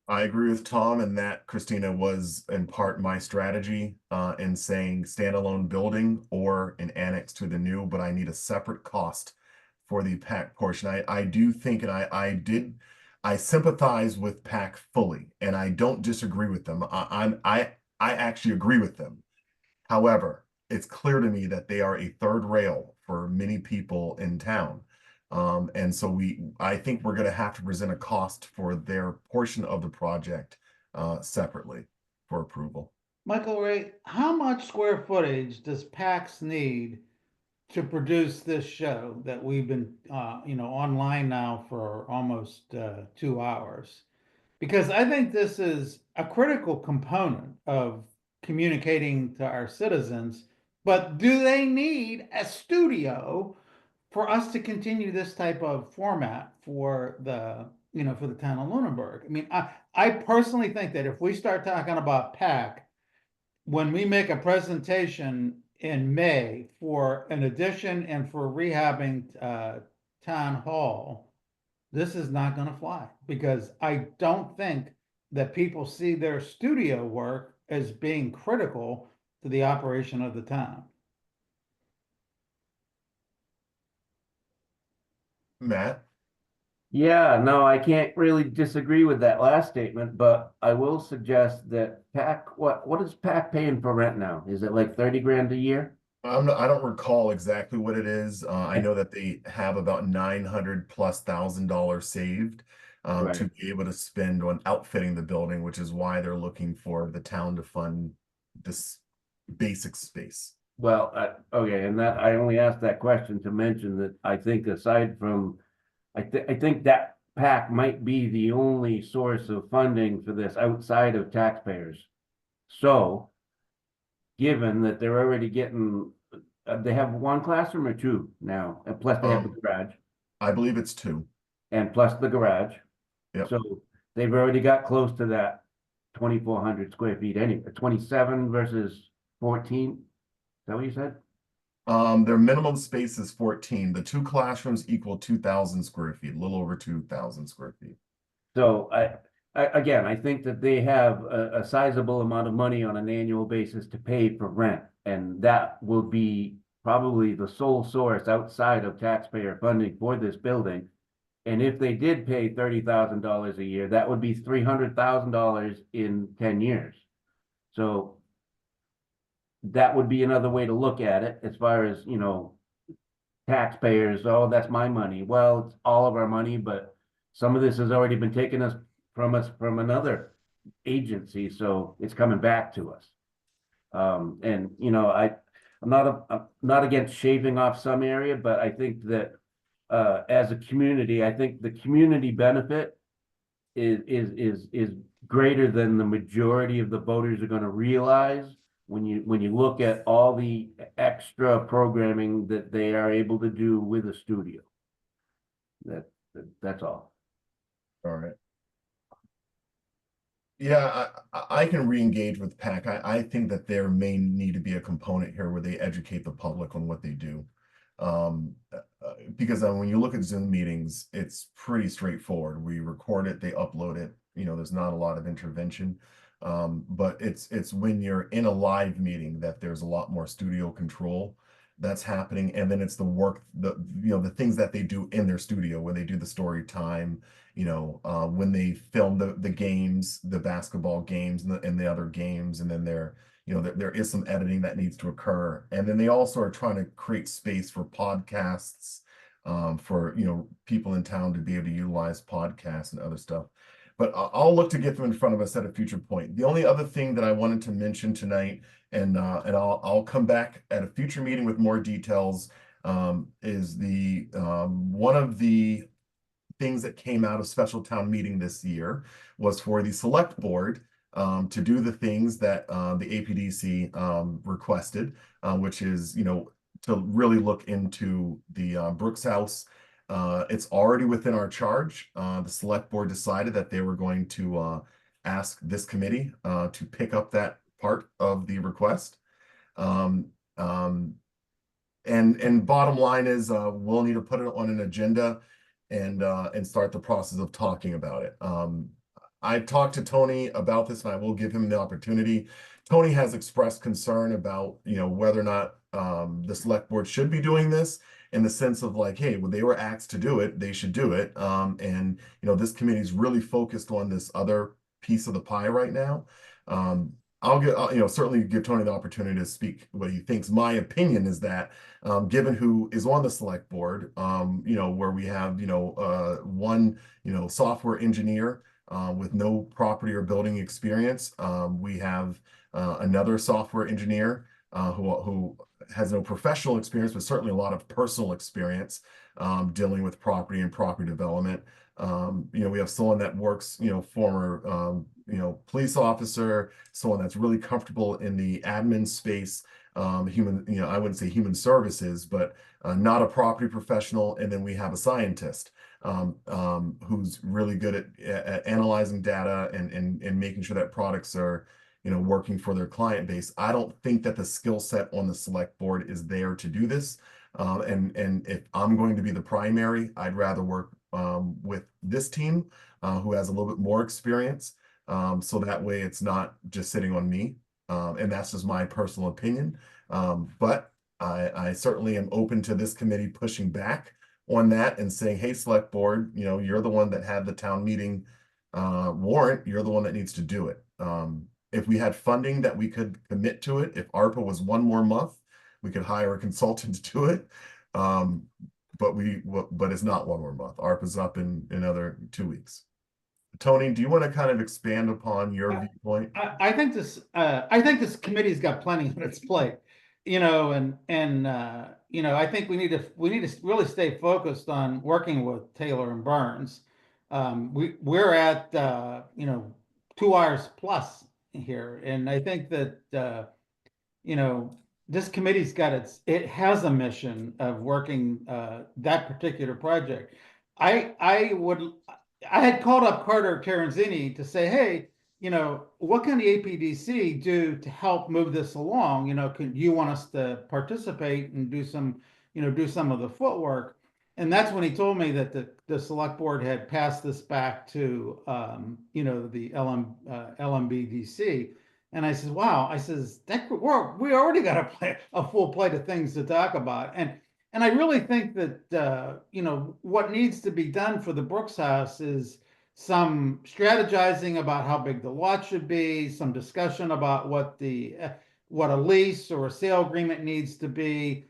I agree with Tom, and that, Christina, was in part my strategy in saying standalone building or an annex to the new, but I need a separate cost for the PAC portion. I do think, and I sympathize with PAC fully, and I don't disagree with them. I actually agree with them. However, it's clear to me that they are a third rail for many people in town. And so I think we're going to have to present a cost for their portion of the project separately for approval. Michael Ray, how much square footage does PAX need to produce this show that we've been, online now for almost 2 hours? Because I think this is a critical component of communicating to our citizens. But do they need a studio for us to continue this type of format for for the town of Lunenburg? I mean, I personally think that if we start talking about PAC, when we make a presentation in May for an addition and for rehabbing town hall, this is not going to fly because I don't think that people see their studio work as being critical to the operation of the town. Matt? Yeah, no, I can't really disagree with that last statement, but I will suggest that PAC, what is PAC paying for rent now? Is it like 30 grand a year? I don't recall exactly what it is. I know that they have about $900,000+ saved to Right. be able to spend on outfitting the building, which is why they're looking for the town to fund this basic space. Well, okay, and that I only asked that question to mention that I think aside from, I think that PAC might be the only source of funding for this outside of taxpayers. So, given that they're already getting, they have 1 classroom or 2 now, and plus they have the garage, I believe it's 2. and plus the garage. Yep. So they've already got close to that 2,400 square feet anyway, 27 versus 14. Is that what you said? Their minimum space is 14. The 2 classrooms equal 2,000 square feet, a little over 2,000 square feet. So again, I think that they have a sizable amount of money on an annual basis to pay for rent, and that will be probably the sole source outside of taxpayer funding for this building. And if they did pay $30,000 a year, that would be $300,000 in 10 years. So that would be another way to look at it as far as, you know, taxpayers, oh, that's my money. Well, it's all of our money, but some of this has already been taken us from another agency, so it's coming back to us. And you know, I'm not against shaving off some area, but I think that as a community, I think the community benefit is greater than the majority of the voters are going to realize when you look at all the extra programming that they are able to do with a studio. That's all. All right. Yeah, I can re-engage with PAC. I think that there may need to be a component here where they educate the public on what they do. Because when you look at Zoom meetings, it's pretty straightforward. We record it, they upload it. You know, there's not a lot of intervention. But it's when you're in a live meeting that there's a lot more studio control that's happening. And then it's the work, the things that they do in their studio when they do the story time, when they film the games, the basketball games and the other games, and then there is some editing that needs to occur. And then they also are trying to create space for podcasts, for people in town to be able to utilize podcasts and other stuff. But I'll look to get them in front of us at a future point. The only other thing that I wanted to mention tonight, and I'll come back at a future meeting with more details, is the one of the things that came out of special town meeting this year was for the select board to do the things that the APDC requested, which is, to really look into the Brooks House. It's already within our charge. The select board decided that they were going to ask this committee to pick up that part of the request. And bottom line is we'll need to put it on an agenda and start the process of talking about it. I've talked to Tony about this, and I will give him the opportunity. Tony has expressed concern about, whether or not the select board should be doing this, in the sense of like, hey, when they were asked to do it, they should do it. And this committee is really focused on this other piece of the pie right now. I'll certainly give Tony the opportunity to speak what he thinks. My opinion is that, given who is on the select board, where we have, one, software engineer with no property or building experience. We have another software engineer who has no professional experience, but certainly a lot of personal experience dealing with property and property development. We have someone that works, former, police officer, someone that's really comfortable in the admin space, I wouldn't say human services, but not a property professional. And then we have a scientist who's really good at analyzing data and making sure that products are, working for their client base. I don't think that the skill set on the select board is there to do this. And if I'm going to be the primary, I'd rather work with this team who has a little bit more experience. So that way it's not just sitting on me. And that's just my personal opinion. But I certainly am open to this committee pushing back on that and saying, hey, select board, you're the one that had the town meeting warrant. You're the one that needs to do it. If we had funding that we could commit to it, if ARPA was one more month, we could hire a consultant to do it. But it's not one more month. ARPA's up in another 2 weeks. Tony, do you want to kind of expand upon your viewpoint? I think this committee's got plenty on its plate, and I think we need to really stay focused on working with Taylor and Burns. We're at 2 hours plus here, and I think that this committee's got it has a mission of working that particular project. I had called up Carter Terenzini to say, hey, what can the APDC do to help move this along? Could you want us to participate and do some of the footwork? And that's when he told me that the select board had passed this back to, the LMBDC. And I said, wow, we already got a full plate of things to talk about. And And I really think that, you know, what needs to be done for the Brooks House is some strategizing about how big the lot should be, some discussion about what a lease or a sale agreement needs to be,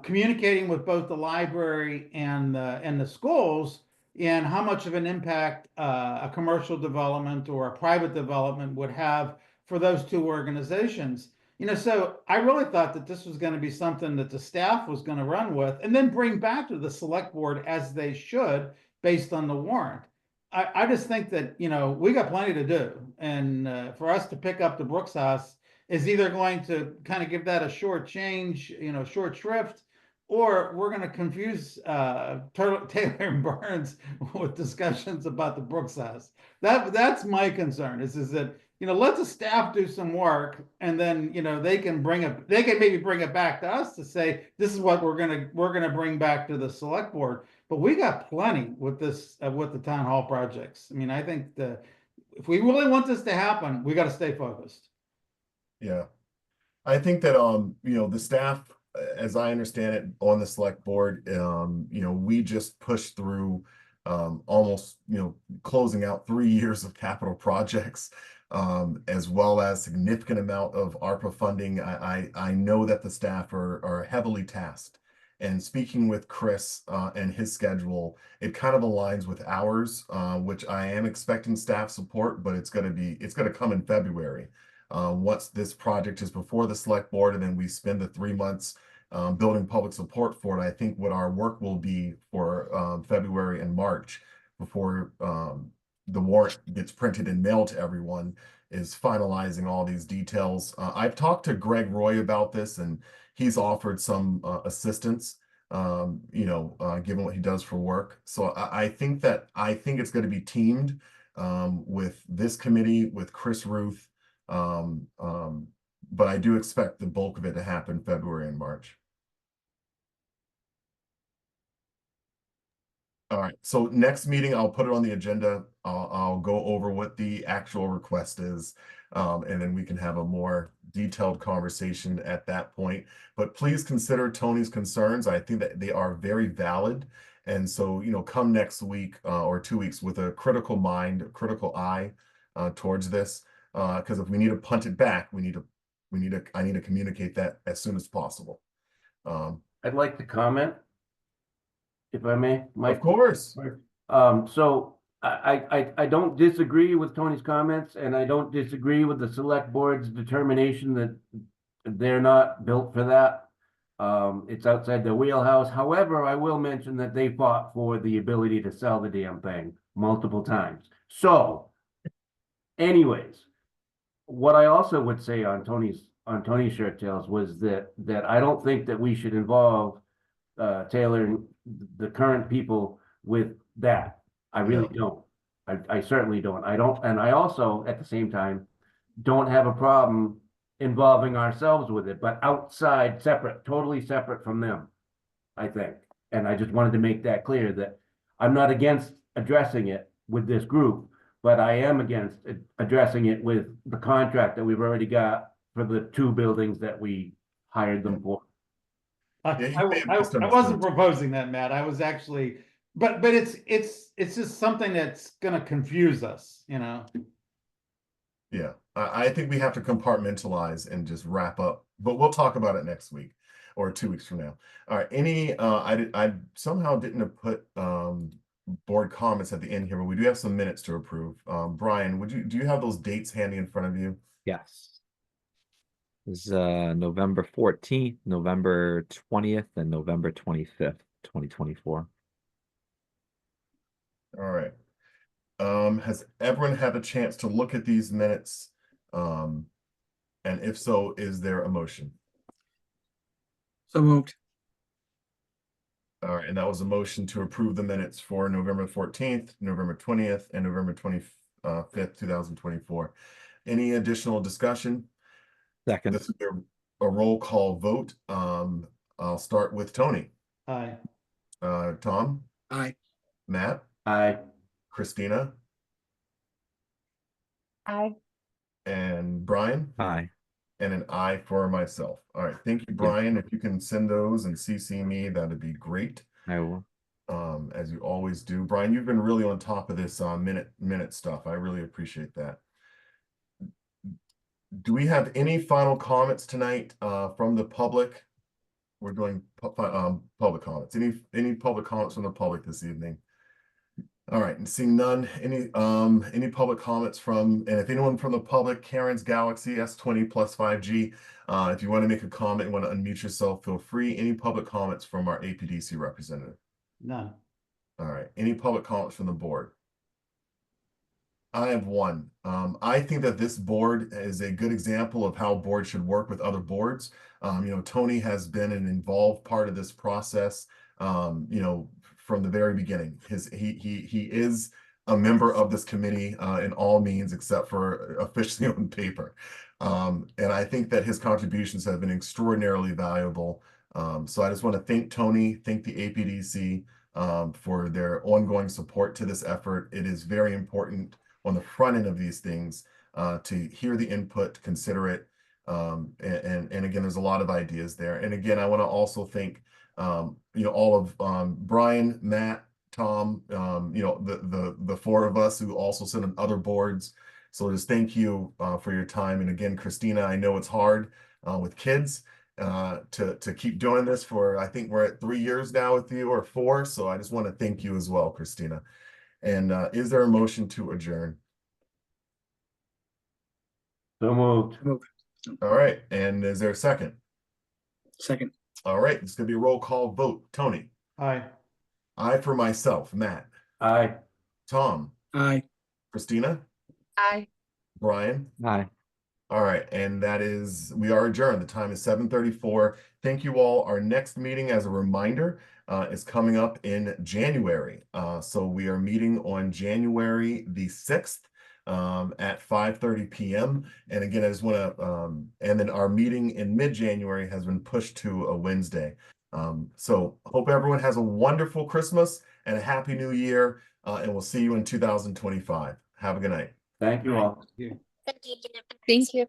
communicating with both the library and the schools, and how much of an impact a commercial development or a private development would have for those two organizations. You know, so I really thought that this was going to be something that the staff was going to run with and then bring back to the select board as they should based on the warrant. I just think that, you know, we got plenty to do. And for us to pick up the Brooks House is either going to kind of give that a short change, you know, short shrift, or we're going to confuse Taylor and Burns with discussions about the Brooks House. That's my concern is that, you know, let the staff do some work, and then, you know, they can maybe bring it back to us to say, this is what we're gonna bring back to the select board. But we got plenty with this, with the town hall projects. I mean, I think if we really want this to happen, we gotta stay focused. Yeah. I think that, you know, the staff, as I understand it, on the select board, you know, we just pushed through, almost, you know, closing out 3 years of capital projects, as well as significant amount of ARPA funding. I know that the staff are heavily tasked. And speaking with Chris, and his schedule, it kind of aligns with ours, which I am expecting staff support, but it's gonna come in February. Once this project is before the select board, and then we spend the 3 months building public support for it. I think what our work will be for February and March, before the warrant gets printed and mailed to everyone, is finalizing all these details. I've talked to Greg Roy about this, and he's offered some assistance, you know, given what he does for work. So I think it's going to be teamed with this committee, with Chris Ruth. But I do expect the bulk of it to happen February and March. All right, so next meeting, I'll put it on the agenda. I'll go over what the actual request is, and then we can have a more detailed conversation at that point. But please consider Tony's concerns. I think that they are very valid. And so, you know, come next week or 2 weeks with a critical mind, a critical eye towards this. Because if we need to punt it back, I need to communicate that as soon as possible. I'd like to comment, if I may, Mike. Of course. So I don't disagree with Tony's comments, and I don't disagree with the select board's determination that they're not built for that. It's outside their wheelhouse. However, I will mention that they fought for the ability to sell the damn thing multiple times. So anyways, what I also would say on Tony's shirt tails was that I don't think that we should involve Taylor and the current people with that. I really don't. I certainly don't. And I also, at the same time, don't have a problem involving ourselves with it, but outside, separate, totally separate from them, I think. And I just wanted to make that clear, that I'm not against addressing it with this group, but I am against addressing it with the contract that we've already got for the 2 buildings that we hired them for. I wasn't proposing that, Matt. I was actually, but it's just something that's gonna confuse us, you know? Yeah, I think we have to compartmentalize and just wrap up, but we'll talk about it next week or 2 weeks from now. All right, I somehow didn't put board comments at the end here, but we do have some minutes to approve. Brian, do you have those dates handy in front of you? Yes. This is November 14th, November 20th, and November 25th, 2024. All right. Has everyone had a chance to look at these minutes? And if so, is there a motion? So moved. All right, and that was a motion to approve the minutes for November 14th, November 20th, and November 25th, 2024. Any additional discussion? Second. This is a roll call vote. I'll start with Tony. Aye. Tom? Aye. Matt? Aye. Christina? Aye. And Brian? Aye. and an aye for myself. All right, thank you, Brian. If you can send those and CC me, that'd be great. I will. As you always do. Brian, you've been really on top of this minute stuff. I really appreciate that. Do we have any final comments tonight from the public? We're doing public comments. Any public comments from the public this evening? All right, and seeing none, any public comments from, and if anyone from the public, Karen's Galaxy S20 plus 5G, if you want to make a comment, want to unmute yourself, feel free. Any public comments from our APDC representative? None. All right, any public comments from the board? I have one. I think that this board is a good example of how boards should work with other boards. Tony has been an involved part of this process, from the very beginning. He is a member of this committee in all means except for officially on paper. And I think that his contributions have been extraordinarily valuable. So I just want to thank Tony, thank the APDC for their ongoing support to this effort. It is very important on the front end of these things to hear the input, to consider it. And again, there's a lot of ideas there. And again, I want to also thank all of Brian, Matt, Tom, the four of us who also sit on other boards. So just thank you for your time. And again, Christina, I know it's hard with kids to keep doing this for, I think we're at 3 years now with you, or 4. So I just want to thank you as well, Christina. And is there a motion to adjourn? So moved. All right. And is there a second? Second. All right. It's going to be a roll call vote. Tony? Aye. Aye for myself. Matt? Aye. Tom? Aye. Christina? Aye. Brian? Aye. All right. And we are adjourned. The time is 7:34. Thank you all. Our next meeting, as a reminder, is coming up in January. So we are meeting on January the 6th. At 5:30 p.m. And again, I just want to, and then our meeting in mid-January has been pushed to a Wednesday. So hope everyone has a wonderful Christmas and a happy new year. And we'll see you in 2025. Have a good night. Thank you all. Yeah. Thank you.